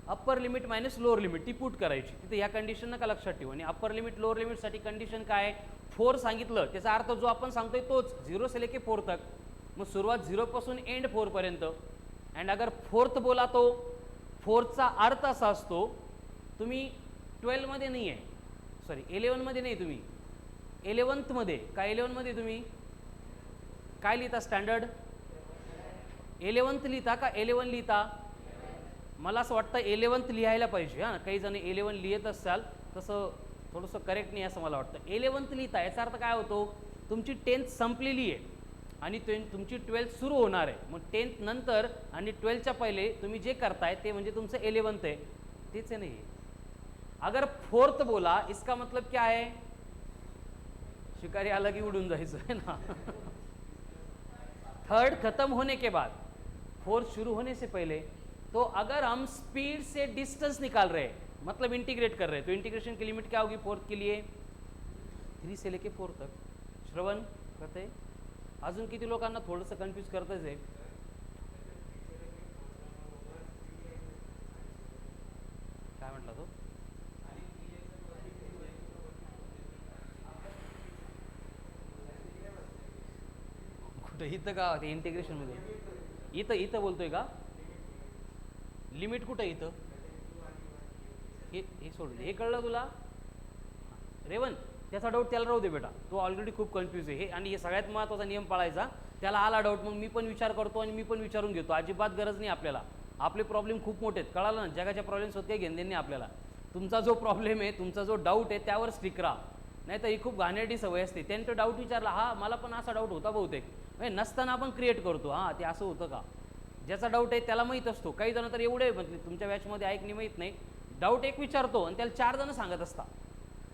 upper limit minus lower limit ती पुट करायची. तिथे ह्या कंडिशन नका लक्षात ठेवू. आणि अप्पर लिमिट लोअर लिमिटसाठी कंडिशन काय, 4 सांगितलं त्याचा अर्थ जो आपण सांगतोय तोच 0 से लेके 4 तक. मग सुरुवात 0 पासून एंड 4 पर्यंत. अँड अगर 4th बोला तो 4चा अर्थ असा असतो, तुम्ही 12 मध्ये नाही आहे, सॉरी 11 मध्ये नाही, तुम्ही 11th मध्ये का 11 मध्ये तुम्ही काय लिहिता, स्टँडर्ड 11th लिहिता का 11 लिहिता? मला असं वाटतं 11th लिहायला पाहिजे. हां, काही जण 11 लिहित असाल, तसं थोडंसं करेक्ट नाही असं मला वाटतं. 11th लिहिता याचा अर्थ काय होतो, तुमची 10th संपलेली आहे आणि तुमची 12th सुरू होणार आहे. मग 10th नंतर आणि 12च्या पहिले तुम्ही जे करताय ते म्हणजे तुमचं 11th आहे, तेच आहे नाही. अगर 4th बोला इसका मतलब क्या है, शिकारी आला की उडून जायचं है ना. 3rd खत्म होने के बाद 4th शुरू होने से पहले, तो अगर हम स्पीड से डिस्टेंस निकाल रहे हैं, मतलब इंटीग्रेट कर रहे हैं, तो इंटीग्रेशन की लिमिट क्या होगी 4th के लिए, 3 से लेके 4 तक. श्रवण करते अजून किती लोकांना थोडंसं कन्फ्यूज करतच आहे. काय म्हटला तो, कुठं इथं का ते इंटिग्रेशन मध्ये, इथं बोलतोय का, लिमिट कुठं इथं, हे सोडून हे कळलं तुला रेवन, त्याचा डाऊट त्याला राहू दे बेटा, तो ऑलरेडी खूप कन्फ्यूज आहे. हे आणि हे सगळ्यात महत्त्वाचा नियम पाळायचा. त्याला आला डाऊट मग मी पण विचार करतो आणि मी पण विचारून घेतो, अजिबात गरज नाही आपल्याला. आपले प्रॉब्लेम खूप मोठे आहेत, कळालं ना, जगाच्या प्रॉब्लेम्स होते घेणं नाही आपल्याला. तुमचा जो प्रॉब्लेम आहे, तुमचा जो डाऊट आहे त्यावर स्टिक राहा, नाही तर ही खूप घाणेरडी सवय असते. त्यांनी तो डाऊट विचारला, हा मला पण असा डाऊट होता बहुतेक, म्हणजे नसताना आपण क्रिएट करतो, हां ते असं होतं का. ज्याचा डाऊट आहे त्याला माहीत असतो. काही जण तर एवढे म्हणजे तुमच्या बॅचमध्ये ऐकणे माहीत नाही, डाऊट एक विचारतो आणि त्याला 4 जण सांगत असतात.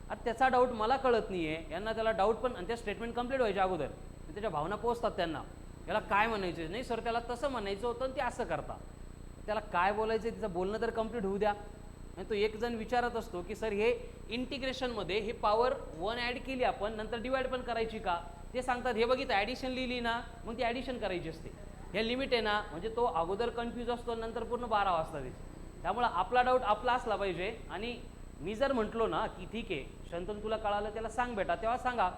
आता त्याचा डाऊट मला कळत नाही आहे, यांना त्याला डाऊट पण, आणि त्या स्टेटमेंट कंप्लीट व्हायच्या अगोदर त्याच्या भावना पोहोचतात त्यांना, त्याला काय म्हणायचं नाही सर, त्याला तसं म्हणायचं होतं आणि ते असं करता. त्याला काय बोलायचं आहे, तिचं बोलणं तर कंप्लीट होऊ द्या. आणि तो एक जण विचारत असतो की सर हे इंटिग्रेशनमध्ये हे पॉवर 1 ॲड केली आपण, नंतर डिवाइड पण करायची का. ते सांगतात हे बघितलं ॲडिशन लिहिली ना, मग ती ॲडिशन करायची असते, हे लिमिट आहे ना. म्हणजे तो अगोदर कन्फ्यूज असतो, नंतर पूर्ण 12 वाजता त्याची. त्यामुळं आपला डाऊट आपला असला पाहिजे. आणि मी जर म्हटलो ना की ठीक आहे शंतनू तुला कळालं, त्याला सांग बेटा, तेव्हा सांगा.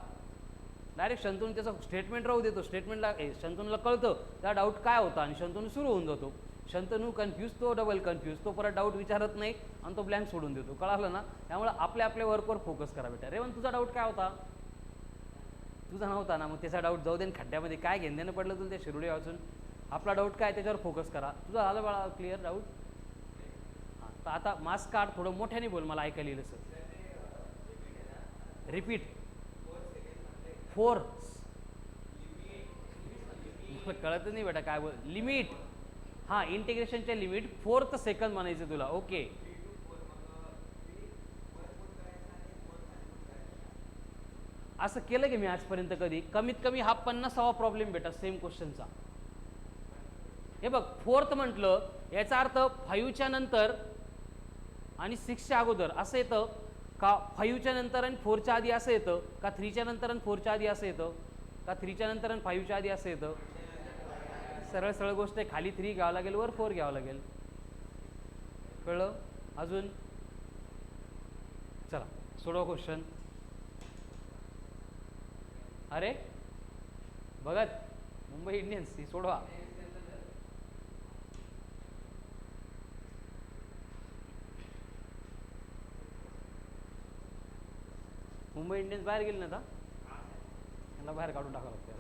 डायरेक्ट शंतनू त्याचं स्टेटमेंट राहू देतो, स्टेटमेंटला शंतनूला कळतं त्या डाऊट काय होता आणि शंतनू सुरू होऊन जातो. शंतनू कन्फ्यूज, तो डबल कन्फ्यूज, तो परत डाऊट विचारत नाही आणि तो ब्लँक सोडून देतो, कळालं ना. त्यामुळे आपल्या वर्कवर फोकस करा बेटा. रेवण तुझा डाऊट काय होता, तुझा नव्हता ना, मग त्याचा डाऊट जाऊ दे. खड्ड्यामध्ये काय घेणं पडलं तुला त्या शिरोडी वाचून, आपला डाऊट काय त्याच्यावर फोकस करा. तुझा झालं बाळा क्लिअर डाऊट. हां, तर आता मास्क काढ, थोडं मोठ्याने बोल, मला ऐकायला येईल सर. रिपीट 4, कळत नाही बेटा काय बोल, लिमिट. हां, इंटिग्रेशनच्या लिमिट 4th सेकंद म्हणायचं तुला. ओके, असं केलं की मी आजपर्यंत कधी, कमीत कमी हा 50वा प्रॉब्लेम बेटा सेम क्वेश्चनचा. हे बघ 4th म्हटलं याचा अर्थ 5च्या नंतर आणि 6च्या अगोदर असं येतं का, 5च्या नंतर आणि 4च्या आधी असं येतं का, 3च्या नंतर आणि 4च्या आधी असं येतं का, 3च्या नंतर आणि 5च्या आधी असं येतं. सरळ सरळ गोष्ट आहे, खाली 3 घ्यावं लागेल, वर 4 घ्यावं लागेल. कळलं अजून. चला सोडवा क्वेश्चन. अरे बघत मुंबई इंडियन्स ही सोडवा. मुंबई इंडियन्स बाहेर गेली ना, आता याला बाहेर काढून टाकावं लागतं.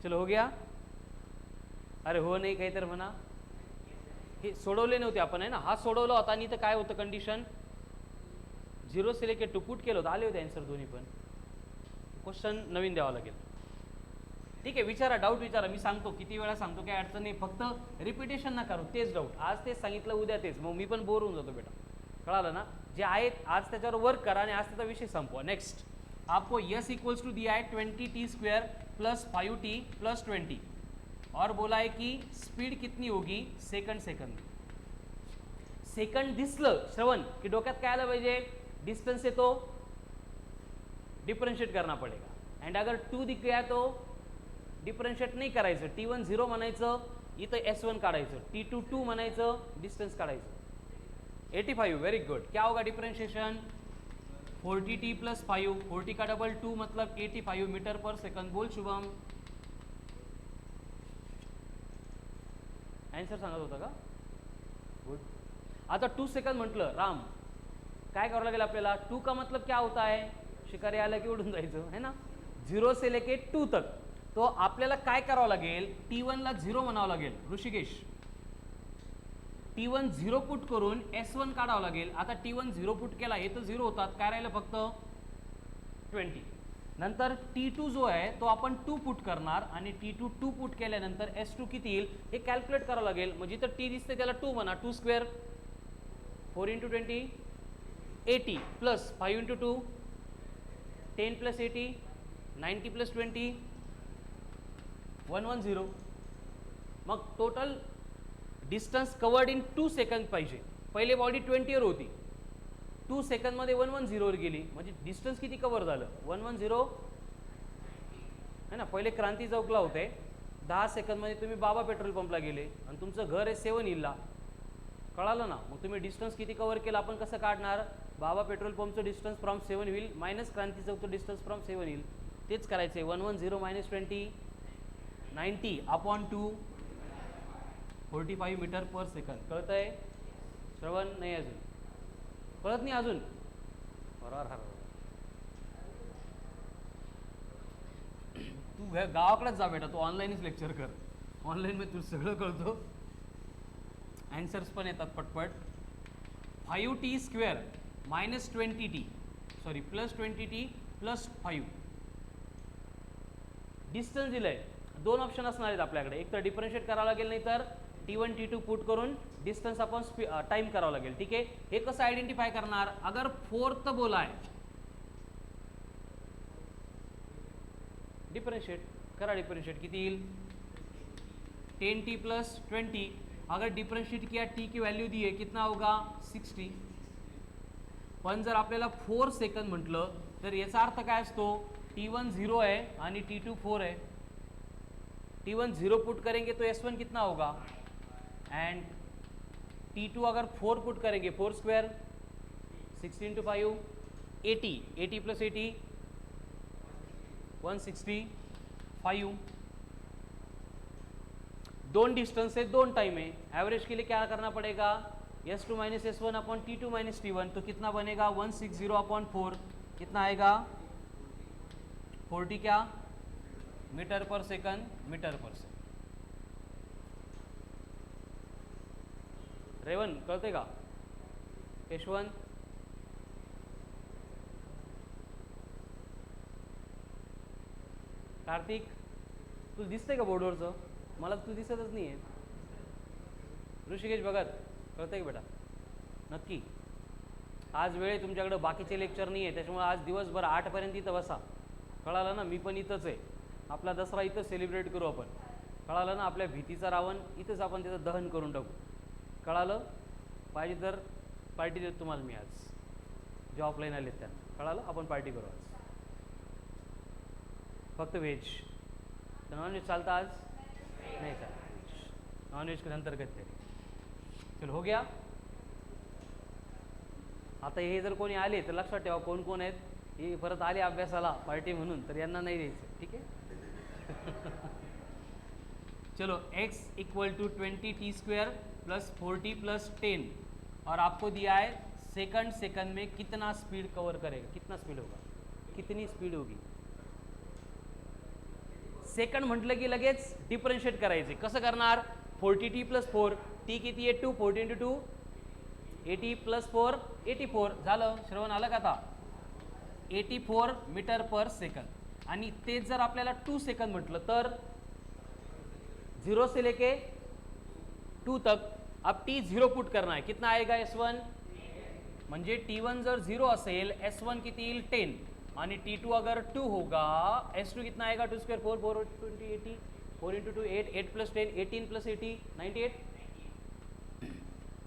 चलो हो गया. अरे हो नाही काही तर म्हणा. हे सोडवले नव्हते आपण आहे ना. हा सोडवला होता आणि इथं काय होतं कंडिशन, 0 सिलेक्टेड टू पुट केलं होतं, आले होते आन्सर दोन्ही पण. क्वेश्चन नवीन द्यावा लागेल. ठीक आहे, विचारा, डाऊट विचारा, मी सांगतो, किती वेळा सांगतो, काय अडचण नाही, फक्त रिपिटेशन ना करू, तेच डाऊट. आज तेच सांगितलं, उद्या तेच, मग मी पण बोर होऊन जातो बेटा. कळालं ना. जे आहेत आज त्याच्यावर वर्क करा आणि आज त्याचा विषय संपवा. नेक्स्ट आपको यस इक्वल्स टू दिया है 20t² प्लस 5t प्लस 20 और बोला है कि स्पीड कितनी होगी सेकंड सेकंद. सेकंड दिसलं श्रवण की डोक्यात काय आलं पाहिजे, डिस्टन्स है तो डिफरेंशिएट करना पड़ेगा. एंड अगर 2 दिख गया तो डिफरेंशिएट नाही करायचं, t1 0 म्हणायचं, इथं s1 काढायचं, t2 2 म्हणायचं, डिस्टन्स काढायचं. 85 वेरी गुड. क्या होगा डिफरेंशिएशन, 40t प्लस 5, 40 का डबल 2 मतलब 85 मीटर पर सेकंड. बोल शुभम. आन्सर सांगत होता का. गुड. आता 2 सेकंड म्हटलं राम, काय करावं लागेल आपल्याला. 2 का मतलब क्या होता है, शिकारी आला की उडून जायचं है ना. 0 से लेके 2 तक. तो आपल्याला काय करावं लागेल, t1 ला 0 म्हणावं लागेल ऋषिकेश. t1 0 पुट करून s1 काढावं लागेल. आता t1 0 पुट केला, हे तर 0 होतात, काय राहिलं फक्त 20. नंतर t2 जो आहे तो आपण 2 पुट करणार आणि t2 2 पुट केल्यानंतर s2 किती येईल हे कॅल्क्युलेट करावं लागेल. म्हणजे तर t दिसते त्याला 2 म्हणा, 2 square 4 into 20 80 plus 5 into 2 10 plus 80 90 plus 20 110. मग total distance covered in 2 second पाहिजे. पहिले बॉडी 20 वर होती, 2 सेकंदमध्ये 110 वर गेली, म्हणजे डिस्टन्स किती कव्हर झालं 110 है ना. पहिले क्रांती चौकला होते, 10 सेकंदमध्ये तुम्ही बाबा पेट्रोल पंपला गेले आणि तुमचं घर आहे 7 हिलला. कळालं ना. मग तुम्ही डिस्टन्स किती कव्हर केलं आपण कसं काढणार, बाबा पेट्रोल पंपचं distance from 7 hill minus Kranti चौकचं डिस्टन्स फ्रॉम 7 हिल. तेच करायचं आहे. 110 minus 20 90 upon 2 45 metre per second. कळत आहे श्रवण. नाही अजून कळत नाही अजून. बरोबर. तू गावाकडेच जा बेटा, तू ऑनलाईनच लेक्चर कर, ऑनलाईन मध्ये तुला सगळं कळतो, आन्सर्स पण येतात पटपट. 5t² minus 20t sorry plus 20t plus 5. Distance दिलंय, 2 ऑप्शन असणार आहेत आपल्याकडे, एक तर डिफरन्शिएट करावं लागेल, नाही तर t1 t2 पुट करून डिस्टन्स आपण टाइम करावं लागेल. ठीक आहे. हे कसं आयडेंटिफाय करणार, अगर फोर्थ बोला आहे डिफरेंशिएट करा. डिफरेंशिएट किती येईल 10t प्लस 20. अगर डिफरेंशिएट किया t की वैल्यू दी है कितना होगा 60. पण जर आपल्याला 4 सेकंद म्हटलं तर याचा अर्थ काय असतो, t1 0 है आणि t2 4 है. t1 0 पुट करेंगे तो s1 कितना होगा, एंड t2 अगर 4 पुट करेंगे 4 स्क्वायर 60 इंटू 5 80 80 प्लस 80 165. 2 डिस्टेंस है 2 टाइम है, एवरेज के लिए क्या करना पड़ेगा, s2 minus s1 upon t2 minus t1. तो कितना बनेगा 160 अपॉन 4 कितना आएगा 40 क्या metre per second. Metre per second. Revan कळते का यशवंत. कार्तिक तुला दिसतंय का बोर्डवरचं, मला तू दिसतच नाही आहे. ऋषिकेश भगत कळतंय का बेटा नक्की. आज वेळ आहे तुमच्याकडे, बाकीचे लेक्चर नाही आहे, त्याच्यामुळे आज दिवसभर 8 पर्यंत इथं बसा. कळालं ना. मी पण इथंच आहे, आपला दसरा इथं सेलिब्रेट करू आपण. कळालं ना. आपल्या भीतीचा रावण इथंच आपण त्याचं दहन करून टाकू. कळालं. पाहिजे तर पार्टी देतो तुम्हाला मी आज, जे ऑफलाईन आलेत त्यांना. कळालं. आपण पार्टी करू आज, फक्त व्हेज. तर नॉनव्हेज चालतं आज नाही चालतं, नॉनव्हेज के नंतर करते. चलो हो गया. आता हे जर कोणी आले तर लक्षात ठेवा कोण कोण आहेत. हे परत आले अभ्यासाला पार्टी म्हणून, तर यांना नाही द्यायचं. ठीक आहे. चलो x equal to 20t² plus 40 plus 10 और आपको दिया है सेकंड सेकंड में कितना स्पीड कवर करेगा, कितना स्पीड होगा, कितनी स्पीड होगी. सेकंड म्हटलं की लगेच डिफरन्शिएट करायचे. कसं करणार? 40t + 4, टी किती आहे 2, 40 × 2 80 + 4 84 झालं. श्रवण आलं का आता? 84 मीटर पर सेकंड. आणि तेच जर आपल्याला 2 सेकंड म्हटलं तर 0 से लेके 2 तक. अब t 0 पुट करना है, कितना आएगा S1? म्हणजे T1 जर 0 असेल S1 किती येईल 10 आणि T2 अगर 2 होगा S2 कितना आएगा 2 स्क्वायर 4 4 20 80 4 × 2 8 8 + 10 18 + 80 98.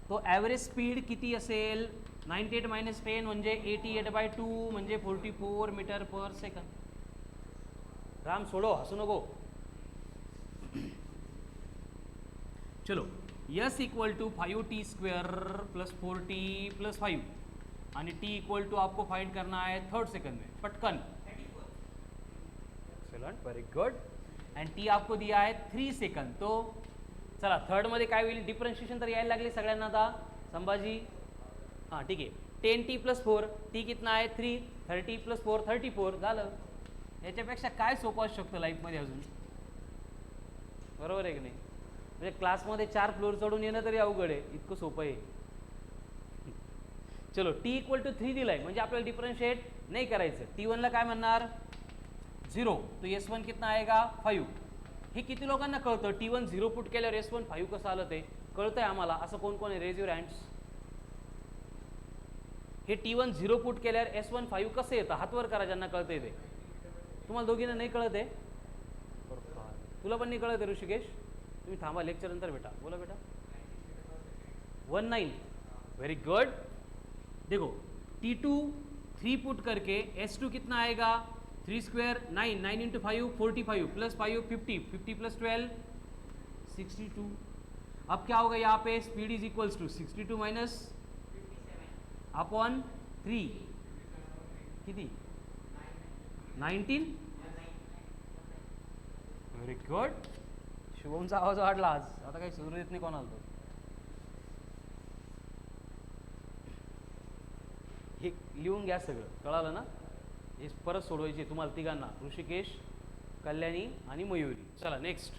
तो ॲव्हरेज स्पीड किती असेल? 98 - 10 म्हणजे 88/2 म्हणजे 44 मीटर पर सेकंड. राम सोडो, हसू नको. चलो S = 5t² + 4t + 5 आणि t = आपको फाइंड करना है थर्ड सेकंड में. पटकन. Excellent, very good. आणि t आपको दिया है 3 सेकंड. तो चला थर्ड मध्ये काय होईल? डिफरन्शिएशन तर यायला लागले सगळ्यांना आता. संभाजी हां ठीक आहे. 10t + 4 t कितना आहे 3, 30 + 4 34 झालं. याच्यापेक्षा काय सोपं असू शकतं लाईफमध्ये अजून? बरोबर आहे की नाही? म्हणजे क्लासमध्ये 4 फ्लोअर चढून येणं तरी अवघड आहे, इतकं सोपं आहे. चलो t = 3 दिलाय म्हणजे आपल्याला डिफरन्शिएट नाही करायचं. T1 ला काय म्हणणार? 0. तो S1 कितना आएगा 5. हे किती लोकांना कळतं? T1 0 पुट केल्यावर S1 5 कसं आलं ते कळतंय आम्हाला. असं कोण कोण आहे? Raise your hands. हे T1 0 पुट केल्यावर S1 5 कसं येतं? हात वर करा ज्यांना कळतंय ते. तुम्हाला दोघींना नाही कळत आहे? तुला पण नाही कळत आहे ऋषिकेश? तुम्ही थांबा, लेक्चर नंतर भेटा. बोला बेटा. 19. Very good. देखो T2 3 पुट करके S2 कितना आएगा 3 स्क्वायर 9 9 × 5 45 + 5 50 50 + 12 62. अब क्या होगा यहाँ पे? Speed is equals to 62 - upon 3 किती 19. Very good. शुभमचा आवाज वाढला आज. आता काही सुरू येत नाही कोणाला. तो हे लिहून घ्या सगळं, कळालं ना? हे परत सोडवायचे तुम्हाला तिघांना, ऋषिकेश, कल्याणी आणि मयुरी. चला नेक्स्ट.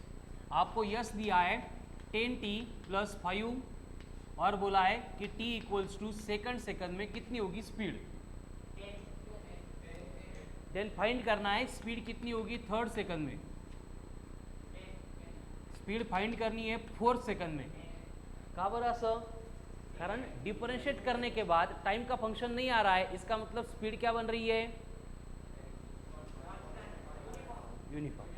आपको यस दिया है 10t + 5 और बोला है कि t = सेकंड में कितनी होगी स्पीड. देन फाइंड करना है स्पीड कितनी होगी थर्ड सेकंड में. स्पीड फाइंड करनी है 4th सेकंड में. का बरं असं? कारण डिफरेंशिएट करने के बाद टाइम का फंक्शन नहीं आ रहा है, इसका मतलब स्पीड क्या बन रही है? Uniform.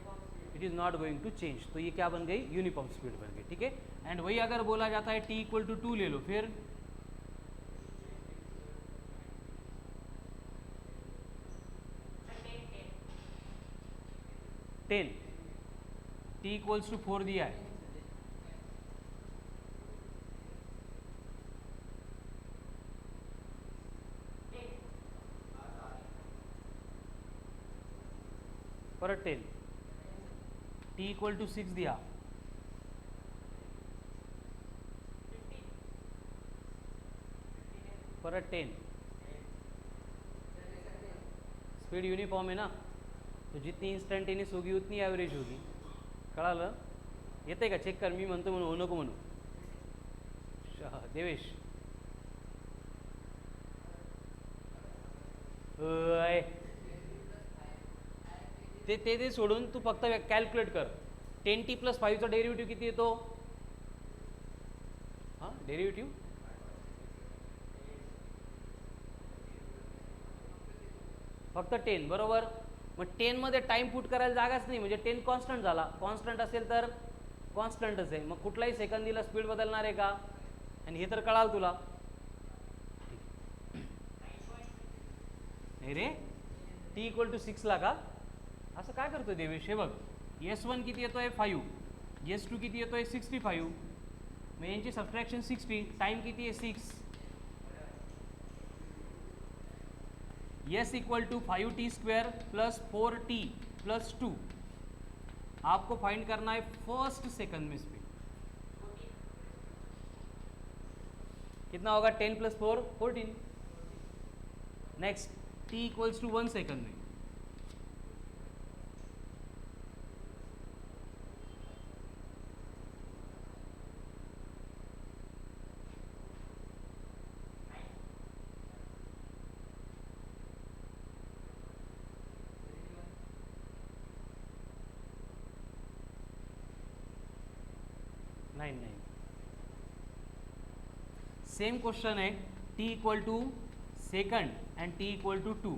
It is not going to change. तो ये क्या बन गई? यूनिफॉर्म स्पीड बन गई. ठीक है. एंड वही अगर बोला जाता है t = 2 ले लो, फिर टेन. t = 4 दिया है. परत 10. t = 6 दिया. परत 10. स्पीड यूनिफॉर्म है ना, तो जितनी इंस्टंटेनियस होगी उतनी एवरेज होगी. कळालं? येते का? चेक कर. मी म्हणतो म्हणून हो नको म्हणू. देवेश ते सोडून तू फक्त कॅल्क्युलेट कर. 10t + 5 चा डेरिव्हेटिव्ह किती येतो? हां डेरिव्हेटिव्ह फक्त 10 बरोबर. मग 10 मध्ये टाइम पुट करायला जागाच नाही, म्हणजे 10 कॉन्स्टंट झाला. कॉन्स्टंट असेल तर कॉन्स्टंटच आहे. मग कुठलाही सेकंदीला स्पीड बदलणार आहे का? आणि हे तर कळाल तुला. नाही रे, t = 6 ला का? असं काय करतोय देवेश? हे बघ, S1 किती येतोय 5, S2 किती येतोय 65. मग यांची सबट्रॅक्शन 60. टाइम किती आहे 6. S = 5t² + 4t + 2. आपको फाइंड करना है फर्स्ट सेकंड में स्पीड. कितना होगा? 10 + 4 14. नेक्स्ट t = 1 सेकंड में. 9 सेम क्वेश्चन है, t equal to second and t equal to 2.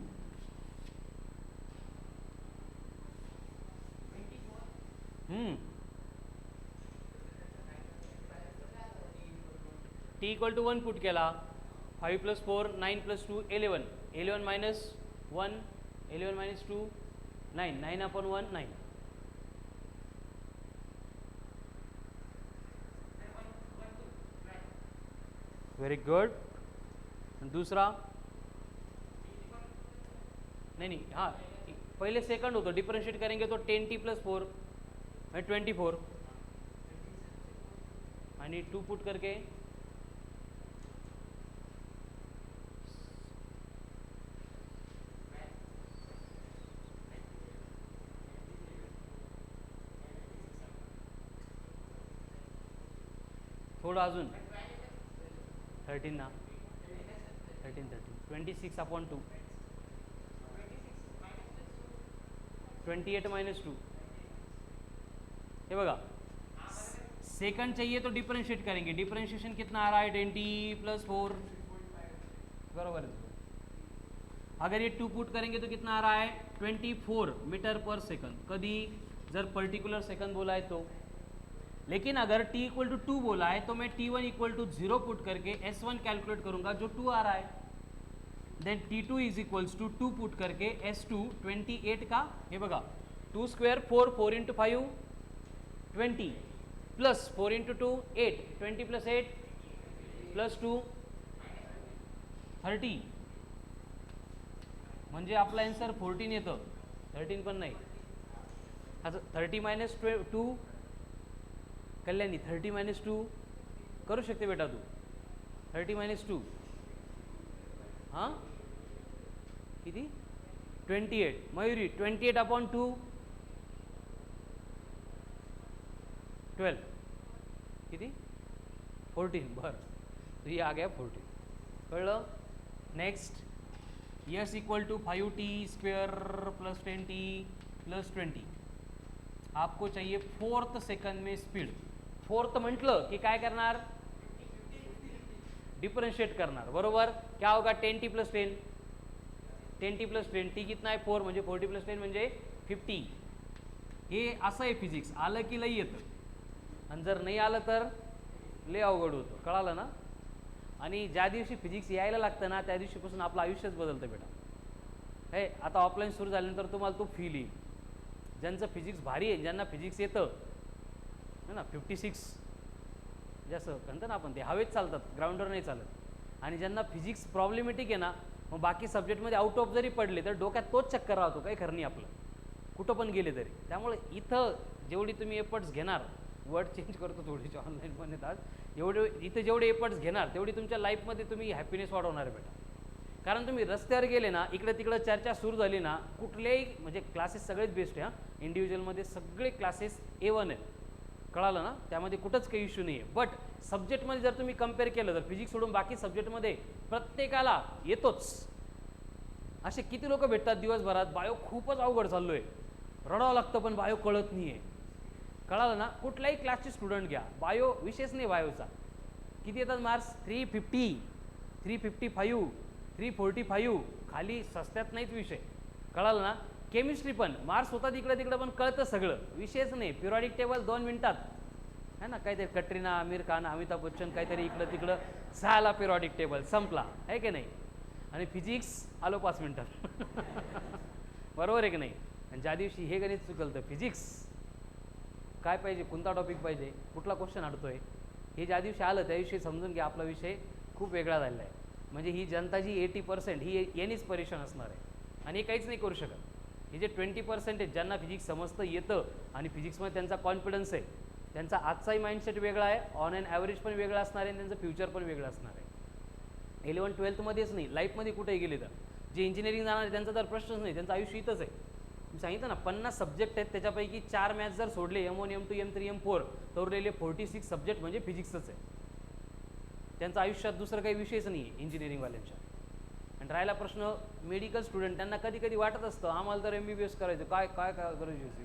t equal to 1 put केला, 5 + 4 9 + 2 11, 11 minus 1 11 minus 2 9, 9 upon 1 9. Very good. दूसरा नहीं हाँ, पहले सेकंड हो तो डिफरेंशिएट करेंगे तो 10t + 4 24 आणि 2 पुट करके थोडं अजून 13 ना, 13 26 upon 2 28 - 2. ये बघा, सेकंड चाहिए तो डिफरेंशिएट करेंगे, डिफरेंशिएशन कितना आ रहा है 20 + 4 बराबर है. अगर ये 2 पुट करेंगे तो कितना आ रहा है 24 मीटर पर सेकंड, कधी जर पर्टिकुलर सेकंड बोला है तो. लेकिन अगर t इक्वल टू 2 बोला है तो मैं t1 इक्वल टू 0 पुट करके s1 कैलकुलेट करूंगा जो 2 आ रहा है. Then t2 is equals to 2 put करके s2 28 का, हे बघा 2 स्क्वेअर 4 4 × 5 20 प्लस 4 × 2 8 20 + 8 + 2 30, म्हणजे आपला आन्सर 14 येतं. 13 पण नाही. आता 30 - 2 कल्याणी, 30 - 2 करू शकते बेटा तू. 30 - 2 हां किती 28. मयुरी 28 upon 2 12 किती 14. बरं, तो ये आ गया 14. कळलं. Next s equal to 5t² + 10t + 20. आपको चाहिए 4th सेकंड में स्पीड. 4th म्हटलं की काय करणार, डिफरेंशिएट करणार. बरोबर. क्या होगा 10t + 10 10t + 10 t कितना आहे 4 म्हणजे 40 + 10 म्हणजे 50. हे असं आहे फिजिक्स, आलं की लई येतं आणि जर नाही आलं तर लई अवघड होतं. कळालं ना. आणि ज्या दिवशी फिजिक्स यायला लागतं ना त्या दिवशीपासून आपलं आयुष्यच बदलतं बेटा. हे आता ऑफलाईन सुरू झाल्यानंतर तुम्हाला तो फील येईल. ज्यांचं फिजिक्स भारी आहे, ज्यांना फिजिक्स येतं है ना, 56 जसं म्हणतं ना आपण, ते हवेत चालतात, ग्राउंडवर नाही चालत. आणि ज्यांना फिजिक्स प्रॉब्लेमॅटिक आहे ना, मग बाकी सब्जेक्टमध्ये आउट ऑफ जरी पडले तर डोक्यात तोच चक्कर राहतो, काही खरं नाही आपलं, कुठं पण गेले तरी. त्यामुळे इथं जेवढी तुम्ही एफर्ट्स घेणार, वर्ड चेंज करतो थोडीशी ऑनलाईन पण येतात, इथं जेवढे एफर्ट्स घेणार तेवढी तुमच्या लाईफमध्ये तुम्ही हॅपीनेस वाढवणार आहे बेटा. कारण तुम्ही रस्त्यावर गेले ना, इकडे तिकडे चर्चा सुरू झाली ना, कुठलेही म्हणजे क्लासेस सगळेच बेस्ट आहे. हां, इंडिव्हिज्युअलमध्ये सगळे क्लासेस A1 आहेत. कळालं ना, त्यामध्ये कुठंच काही इश्यू नाही आहे. बट सब्जेक्टमध्ये जर तुम्ही कम्पेअर केलं तर फिजिक्स सोडून बाकी सब्जेक्टमध्ये प्रत्येकाला येतोच. असे किती लोक भेटतात दिवसभरात, बायो खूपच अवघड चाललो आहे, रडावं लागतं पण बायो कळत नाही आहे. कळालं ना. कुठल्याही क्लासचे स्टुडंट घ्या, बायो विशेष नाही. बायोचा किती येतात मार्क्स 350 355 345, खाली सस्त्यात नाहीत विषय. कळालं ना. केमिस्ट्री पण मार्क्स होतात इकडं तिकडं पण कळतं सगळं, विषयच नाही. पिरियॉडिक टेबल 2 मिनिटात है ना, काहीतरी कटरीना, आमिर खान, अमिताभ बच्चन, काहीतरी इकडं तिकडं झाला पिरियॉडिक टेबल, संपला आहे की नाही. आणि फिजिक्स आलो 5 मिनिटात. बरोबर आहे की नाही. आणि ज्या दिवशी हे गणित चुकलं तर फिजिक्स काय पाहिजे, कोणता टॉपिक पाहिजे, कुठला क्वेश्चन अडतोय, हे ज्या दिवशी आलं त्या दिवशी समजून घ्या आपला विषय खूप वेगळा झालेला आहे. म्हणजे ही जनता जी 80% ही यांनीच परेशान असणार आहे आणि हे काहीच नाही करू शकत. हे जे 20% आहेत ज्यांना फिजिक्स समजतं येतं आणि फिजिक्समध्ये त्यांचा कॉन्फिडन्स आहे, त्यांचा आजचाही माइंडसेट वेगळा आहे, ऑन अँड ॲव्हरेज पण वेगळा असणार आहे आणि त्यांचं फ्युचर पण वेगळं असणार आहे. 11-12मध्येच नाही, लाईफमध्ये कुठेही गेले तर. जे इंजिनिअरिंग जाणार आहे त्यांचा तर प्रश्नच नाही, त्यांचं आयुष्य इथंच आहे. मी सांगितलं ना 50 सब्जेक्ट आहेत, त्याच्यापैकी 4 मॅथ्स जर सोडले, M1 M2 M3 M4, तर उरलेले 46 सब्जेक्ट म्हणजे फिजिक्सच आहे. त्यांचं आयुष्यात दुसरं काही विषयच नाही आहे इंजिनिअरिंगवाल्यांच्या. आणि राहिला प्रश्न मेडिकल स्टुडंट, त्यांना कधी कधी वाटत असतं आम्हाला तर MBBS करायचं, काय काय काय गरज होती.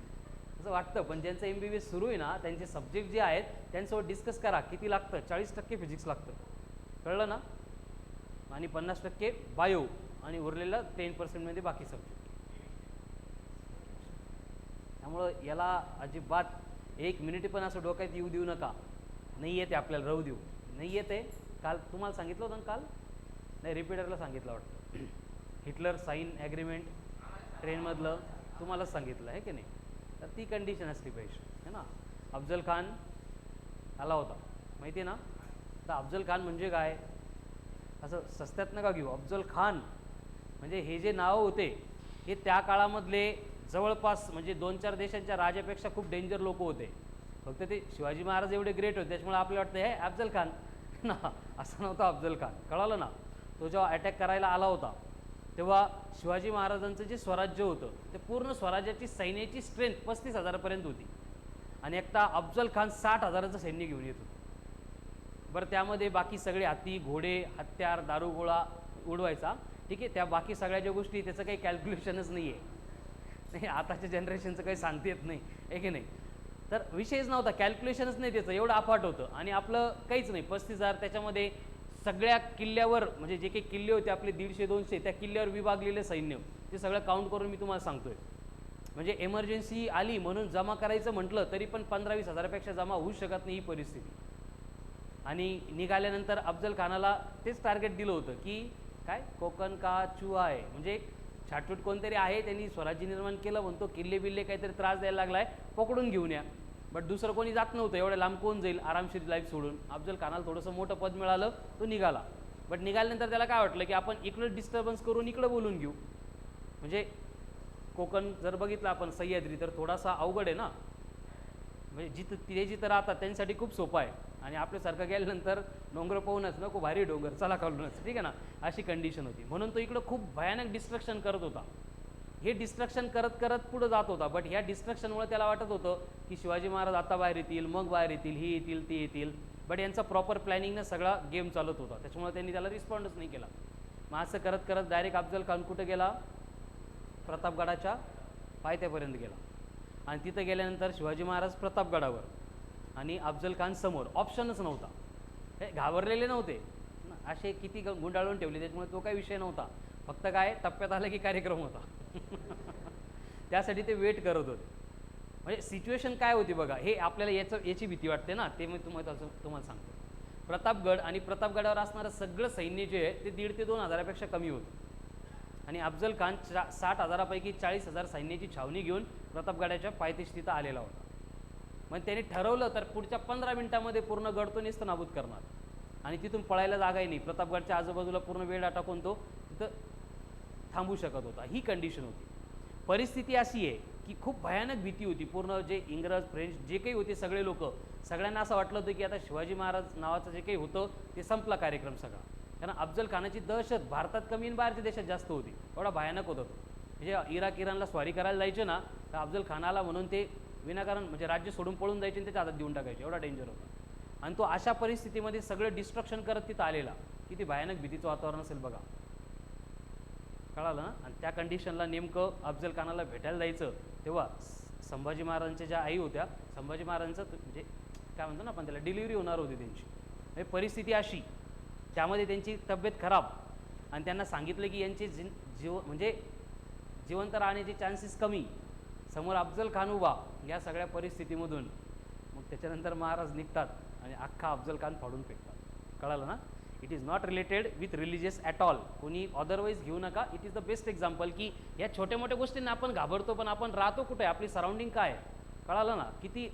असं वाटतं, पण ज्यांचं MBBS सुरू आहे ना त्यांचे सब्जेक्ट जे आहेत त्यांच्यासोबत डिस्कस करा किती लागतं. 40% फिजिक्स लागतं, कळलं ना, आणि 50% बायो आणि उरलेलं 10% बाकी सब्जेक्ट. त्यामुळं याला अजिबात 1 मिनिट पण असं डोक्यात येऊ देऊ नका. नाही येते आपल्याला, राहू देऊ, नाही येते. काल तुम्हाला सांगितलं होतं ना, काल नाही रिपीटरला सांगितलं वाटतं, हिटलर साईन ॲग्रीमेंट ट्रेनमधलं तुम्हालाच सांगितलं आहे की नाही. तर ती कंडिशन असली पाहिजे है ना. अफजल खान आला होता माहिती आहे ना. तर अफजल खान म्हणजे काय, असं सस्त्यात नका घेऊ. अफजल खान म्हणजे हे जे नाव होते हे त्या काळामधले जवळपास म्हणजे 2-4 देशांच्या राजापेक्षा खूप डेंजर लोक होते. फक्त ते शिवाजी महाराज एवढे ग्रेट होते त्याच्यामुळे आपल्याला वाटतं हे अफजल खान ना, असं नव्हतं अफजल खान, कळालं ना. तो जेव्हा अटॅक करायला आला होता तेव्हा शिवाजी महाराजांचं जे स्वराज्य होतं ते पूर्ण स्वराज्याची सैन्याची स्ट्रेंथ 35,000पर्यंत होती आणि एकटा अफजल खान 60,000चं सैन्य घेऊन येत होतं. बरं, त्यामध्ये बाकी सगळे हत्ती, घोडे, हत्यार, दारूगोळा उडवायचा, ठीक आहे. त्या बाकी सगळ्या ज्या गोष्टी त्याचं काही कॅल्क्युलेशनच नाही आहे. नाही, आताच्या जनरेशनचं काही सांगता येत नाही आहे की नाही. तर विषयच नव्हता, कॅल्क्युलेशनच नाही त्याचं, एवढं अफाट होतं. आणि आपलं काहीच नाही, 35,000. त्याच्यामध्ये सगळ्या किल्ल्यावर म्हणजे जे काही किल्ले होते आपले 150-200 त्या किल्ल्यावर विभागलेले सैन्य, ते सगळं काउंट करून मी तुम्हाला सांगतोय. म्हणजे एमर्जन्सी आली म्हणून जमा करायचं म्हटलं तरी पण 15-20 हजारापेक्षा जमा होऊ शकत नाही ही परिस्थिती. आणि निघाल्यानंतर अफजल खानाला तेच टार्गेट दिलं होतं की काय, कोकण का चुहा आहे, म्हणजे छाटूट कोणतरी आहे त्यांनी स्वराज्य निर्माण केलं म्हणतो, किल्ले बिल्ले काहीतरी त्रास द्यायला लागलाय, पकडून घेऊन या. बट दुसरं कोणी जात नव्हतं, एवढं लांब कोण जाईल आरामशीर लाईफ सोडून. अफजल खानाला थोडंसं मोठं पद मिळालं, तो निघाला. बट निघाल्यानंतर त्याला काय वाटलं की आपण इकडं डिस्टर्बन्स करून इकडं बोलून घेऊ. म्हणजे कोकण जर बघितलं आपण सह्याद्री तर थोडासा अवघड आहे ना, म्हणजे जिथं राहतात त्यांच्यासाठी खूप सोपं आहे. आणि आपल्यासारखं गेल्यानंतर डोंगर पाहूनच नको भारी डोंगर चला खालूनच, ठीक आहे ना, अशी कंडिशन होती. म्हणून तो इकडं खूप भयानक डिस्ट्रक्शन करत होता. हे डिस्ट्रक्शन करत करत पुढं जात होता. बट ह्या डिस्ट्रक्शनमुळे त्याला वाटत होतं की शिवाजी महाराज आता बाहेर येतील, मग बाहेर येतील, ही येतील, ती येतील. बट यांचा प्रॉपर प्लॅनिंगनं सगळा गेम चालत होता, त्याच्यामुळे त्यांनी त्याला रिस्पॉन्डच नाही केला. मग असं करत करत डायरेक्ट अफजल खान कुठं गेला, प्रतापगडाच्या पायथ्यापर्यंत गेला. आणि तिथं गेल्यानंतर शिवाजी महाराज प्रतापगडावर आणि अफजल खान समोर, ऑप्शनच नव्हता. हे घाबरलेले नव्हते ना, असे किती गुंडाळून ठेवले, त्याच्यामुळे तो काही विषय नव्हता. फक्त काय टप्प्यात आलं की कार्यक्रम होता. त्यासाठी ते वेट करत होते. म्हणजे सिच्युएशन काय होती बघा, हे आपल्याला याची भीती वाटते ना, ते मी तुम्हाला सांगतो. प्रतापगड आणि प्रतापगडावर असणारं सगळं सैन्य जे आहे ते 1,500 ते 2,000पेक्षा कमी होतं. आणि अफजल खान 60,000पैकी 40,000 सैन्याची छावणी घेऊन प्रतापगडाच्या पायथ्याशी तिथं आलेला होता. मग त्यांनी ठरवलं तर पुढच्या 15 मिनिटामध्ये पूर्ण गड तो नेस्तनाबूत करणार आणि तिथून पळायला जागाही नाही. प्रतापगडच्या आजूबाजूला पूर्ण वेळ टाकून तो तिथं थांबू शकत होता. ही कंडिशन होती. परिस्थिती अशी आहे की खूप भयानक भीती होती. पूर्ण जे इंग्रज, फ्रेंच जे काही होते सगळे लोक, सगळ्यांना असं वाटलं होतं की आता शिवाजी महाराज नावाचं जे काही होतं ते संपला कार्यक्रम सगळा. कारण अफजल खानाची दहशत भारतात कमी आणि बाहेरच्या देशात जास्त होती. एवढा भयानक होता तो. म्हणजे इराक इराणला स्वारी करायला जायचे ना, तर अफजल खानाला म्हणून ते विनाकारण म्हणजे राज्य सोडून पळून जायचे आणि त्याच्या हातात देऊन टाकायचे, एवढा डेंजर होता. आणि तो अशा परिस्थितीमध्ये सगळं डिस्ट्रक्शन करत तिथं आलेला. किती भयानक भीतीचं वातावरण असेल बघा, कळालं ना. आणि त्या कंडिशनला नेमकं अफजल खानाला भेटायला जायचं तेव्हा संभाजी महाराजांच्या ज्या आई होत्या, संभाजी महाराजांचं म्हणजे काय म्हणतो ना आपण त्याला, डिलिव्हरी होणार होती त्यांची. म्हणजे परिस्थिती अशी, त्यामध्ये त्यांची तब्येत खराब आणि त्यांना सांगितलं की यांचे म्हणजे जिवंत राहण्याचे चान्सेस कमी. समोर अफजल खान उभा या सगळ्या परिस्थितीमधून. मग त्याच्यानंतर महाराज निघतात आणि अख्खा अफजल खान फाडून फेकतात. कळालं ना. It is not related with religious at all. कोणी अदरवाईज घेऊ नका. It is the best example की या छोट्या मोठ्या गोष्टींना आपण घाबरतो, पण आपण राहतो कुठे, आपली सराउंडिंग काय आहे. कळालं ना. किती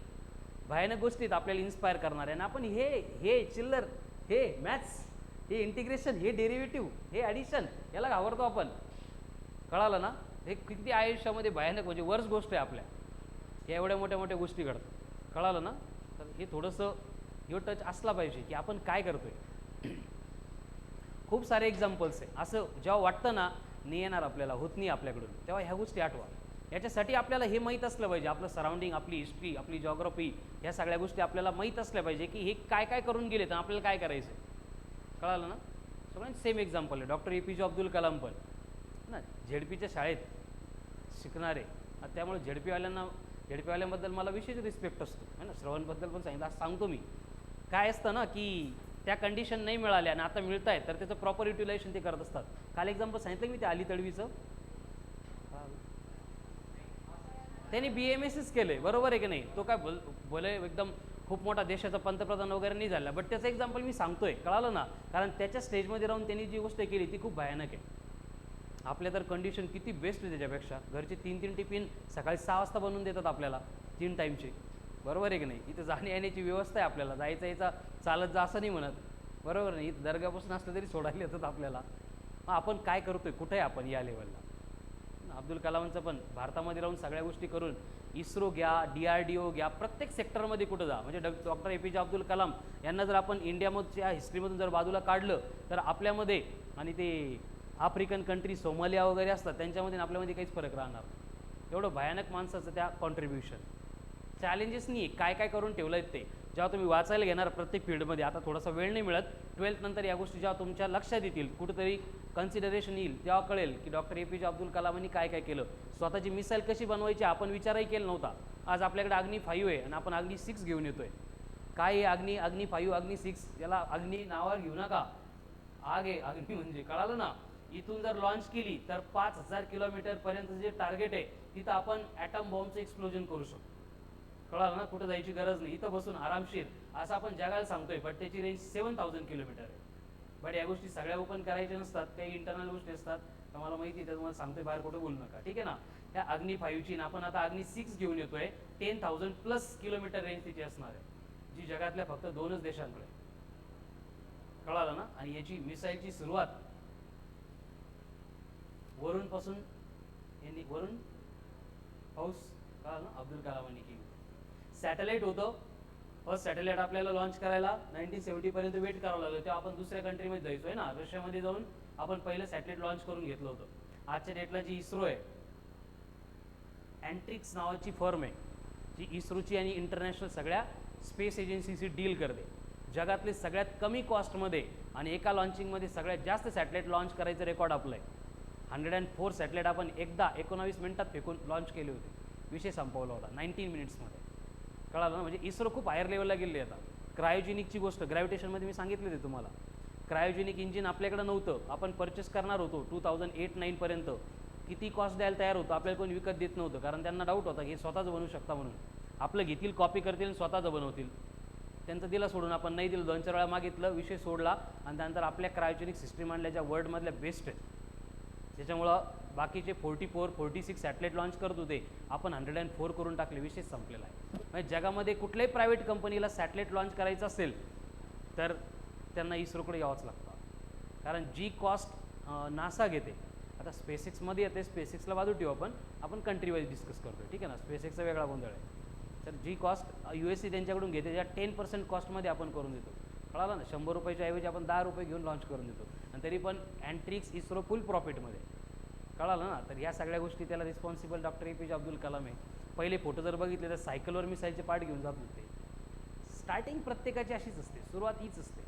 भयानक गोष्टी आहेत आपल्याला इन्स्पायर करणाऱ्या. आणि आपण हे चिल्लर, हे मॅथ्स, हे इंटिग्रेशन, हे डेरिव्हेटिव्ह, हे ॲडिशन, याला घाबरतो आपण. कळालं ना. हे किती आयुष्यामध्ये भयानक म्हणजे वर्स्ट गोष्ट आहे आपल्या, या एवढ्या मोठ्या मोठ्या गोष्टी घडतात. कळालं ना. तर हे थोडंसं यो टच असला पाहिजे की आपण काय करतोय. खूप सारे एक्झाम्पल्स आहे. असं जेव्हा वाटतं ना नाही येणार आपल्याला, होत नाही आपल्याकडून, तेव्हा ह्या गोष्टी आठवा. याच्यासाठी आपल्याला हे माहीत असलं पाहिजे, आपलं सराउंडिंग, आपली हिस्ट्री, आपली जॉग्राफी, ह्या सगळ्या गोष्टी आपल्याला माहीत असल्या पाहिजे की हे काय काय करून गेले तर आपल्याला काय करायचं. कळालं ना. सगळ्यांनी सेम एक्झाम्पल आहे. डॉक्टर APJ अब्दुल कलाम पण ना, झेडपीच्या शाळेत शिकणारे. त्यामुळे झेडपीवाल्यांना झेडपीवाल्यांबद्दल मला विशेष रिस्पेक्ट असतो है ना, श्रवणबद्दल पण सांगितलं. आज सांगतो मी काय असतं ना की त्या कंडिशन नाही मिळाल्या आणि आता मिळत आहेत तर त्याचं प्रॉपर युटिलायझेशन ते करत असतात. काल एक्झाम्पल सांगितलं की मी ते अली तडवीचं, त्यांनी BMSच केलंय, बरोबर आहे की नाही. तो काय बोले एकदम खूप मोठा देशाचा पंतप्रधान वगैरे नाही झाला, बट त्याचं एक्झाम्पल मी सांगतोय, कळालं ना. कारण त्याच्या स्टेजमध्ये राहून त्यांनी जी गोष्ट केली ती खूप भयानक आहे. आपल्या तर कंडिशन किती बेस्ट आहे त्याच्यापेक्षा. घरचे 3-3 टिफिन सकाळी 6 वाजता बनवून देतात आपल्याला 3 टाईमचे, बरोबर आहे की नाही. इथं जाण्या येण्याची व्यवस्था आहे आपल्याला, जायचं यायचा चालत जा असं नाही म्हणत, बरोबर नाही. इथं दर्गापासून असलं तरी सोडायला येतात आपल्याला. मग आपण काय करतोय, कुठे आहे आपण या लेवलला. अब्दुल कलामांचं पण भारतामध्ये राहून सगळ्या गोष्टी करून, इस्रो घ्या, DRDO घ्या, प्रत्येक सेक्टरमध्ये कुठं जा, म्हणजे डॉक्टर APJ अब्दुल कलाम यांना जर आपण इंडियामधच्या हिस्ट्रीमधून जर बाजूला काढलं तर आपल्यामध्ये आणि ते आफ्रिकन कंट्री सोमालिया वगैरे असतात त्यांच्यामध्ये आणि आपल्यामध्ये काहीच फरक राहणार. एवढं भयानक माणसाचं त्या कॉन्ट्रीब्युशन. चॅलेंजेस नाही काय काय करून ठेवलं आहेत ते. जेव्हा तुम्ही वाचायला घेणार प्रत्येक फील्डमध्ये, आता थोडासा वेळ नाही मिळत, 12th नंतर या गोष्टी जेव्हा तुमच्या लक्षात येतील, कुठंतरी कन्सिडरेशन येईल, तेव्हा कळेल की डॉक्टर APJ अब्दुल कलामांनी काय काय केलं. स्वतःची मिसाईल कशी बनवायची आपण विचारही केला नव्हता. आज आपल्याकडे अग्नी 5 आहे आणि आपण अग्नी 6 घेऊन येतोय. काय आहे अग्नी 5, अग्नी 6, याला अग्नी नावावर घेऊ नका, आग आहे अग्नी म्हणजे, कळालं ना. इथून जर लॉन्च केली तर 5000 किलोमीटर पर्यंत जे टार्गेट आहे तिथं आपण ॲटम बॉम्बचं एक्सप्लोजन करू शकतो, कळालं ना. कुठं जायची गरज नाही, इथं बसून आरामशीर असं आपण जगाला सांगतोय, बट त्याची रेंज 7000 किलोमीटर आहे. बट या गोष्टी सगळ्या ओपन करायच्या नसतात, काही इंटरनल गोष्टी असतात, तर मला माहिती आहे, तर तुम्हाला सांगतोय बाहेर कुठं बोलू नका, ठीक आहे ना. त्या अग्नी 5ची ना आपण आता अग्नी 6 घेऊन येतोय. 10,000+ किलोमीटर रेंज तिची असणार आहे, जी जगातल्या फक्त 2च देशांकडे, कळालं ना. आणि याची मिसाईलची सुरुवात वरून पासून यांनी, वरून पाऊस, कळालं ना, अब्दुल कलामांनी केली. सॅटेलाइट होतं, फर्स्ट सॅटेलाइट आपल्याला लॉन्च करायला 1970 पर्यंत वेट करावं लागलं. तेव्हा आपण दुसऱ्या कंट्रीमध्ये जायचो आहे ना, रशियामध्ये जाऊन आपण पहिलं सॅटेलाइट लॉन्च करून घेतलं होतं. आजच्या डेटला जी इस्रो आहे, अँट्रिक्स नावाची फर्म आहे, जी इस्रोची आणि इंटरनॅशनल सगळ्या स्पेस एजन्सीशी डील करते. जगातले सगळ्यात कमी कॉस्टमध्ये आणि एका लॉन्चिंगमध्ये सगळ्यात जास्त सॅटेलाइट लॉन्च करायचं रेकॉर्ड आपलं आहे. 104 सॅटेलाइट आपण एकदा 19 मिनिटात फेकून लॉन्च केले होते. विषय संपवला होता 19 मिनिट्समध्ये, कळालं ना. म्हणजे इस्रो खूप हायर लेवलला गेले. आता क्रायोजेनिकची गोष्ट, ग्रॅव्हिटेशनमध्ये मी सांगितलं ते तुम्हाला. क्रायोजेनिक इंजिन आपल्याकडे नव्हतं, आपण परचेस करणार होतो 2008-9 पर्यंत. किती कॉस्ट द्यायला तयार होतं, आपल्याला कोणी विकत देत नव्हतं, कारण त्यांना डाऊट होता की स्वतःच बनवू शकता म्हणून. आपलं घेतील, कॉपी करतील आणि स्वतःच बनवतील. त्यांचं दिलं सोडून, आपण नाही दिलं, 2-4 वेळा मागितलं, विषय सोडला. आणि त्यानंतर आपल्या क्रायोजेनिक सिस्टीम आणल्या ज्या वर्ल्डमधल्या बेस्ट आहेत. त्याच्यामुळं बाकीचे 44-46 सॅटेलाइट लॉन्च करत होते, आपण 104 करून टाकले, विषय संपलेला आहे. म्हणजे जगामध्ये कुठल्याही प्रायव्हेट कंपनीला सॅटेलाइट लॉन्च करायचं असेल तर त्यांना इस्रोकडे यावंच लागतं. कारण जी कॉस्ट नासा घेते, आता स्पेसिक्समध्ये येते, स्पेसिक्सला बाजू ठेवू, आपण कंट्री वाईज डिस्कस करतोय, ठीक आहे ना. स्पेसिक्सचा वेगळा गोंधळ आहे. तर जी कॉस्ट USA त्यांच्याकडून घेते त्या 10% कॉस्टमध्ये आपण करून देतो, कळालं ना. 100 रुपयाच्या ऐवजी आपण 10 रुपये घेऊन लॉन्च करून देतो, आणि तरी पण अँट्रिक्स इस्रो फुल प्रॉफिटमध्ये, कळालं ना. तर ह्या सगळ्या गोष्टी त्याला responsible doctor APJ Abdul Kalam आहे. पहिले फोटो जर बघितले तर सायकलवर मिसाईलचे पार्ट घेऊन जात होते. स्टार्टिंग प्रत्येकाची अशीच असते, सुरुवात हीच असते.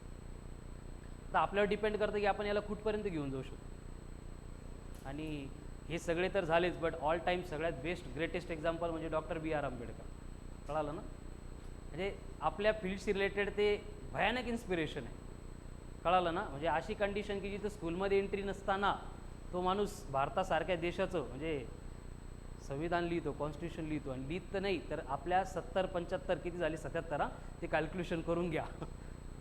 तर आपल्यावर डिपेंड करतं की आपण याला कुठपर्यंत घेऊन जाऊ शकतो. आणि हे सगळे तर झालेच, बट ऑल टाईम सगळ्यात बेस्ट ग्रेटेस्ट एक्झाम्पल म्हणजे डॉक्टर BR आंबेडकर, कळालं ना. म्हणजे आपल्या फील्डशी रिलेटेड ते भयानक इन्स्पिरेशन आहे, कळालं ना. म्हणजे अशी कंडिशन की जिथं स्कूलमध्ये एंट्री नसताना तो माणूस भारतासारख्या देशाचं म्हणजे संविधान लिहितो, कॉन्स्टिट्यूशन लिहितो, आणि लिहित नाही तर आपल्या 70-75 किती झाले, 77 ते कॅल्क्युलेशन करून घ्या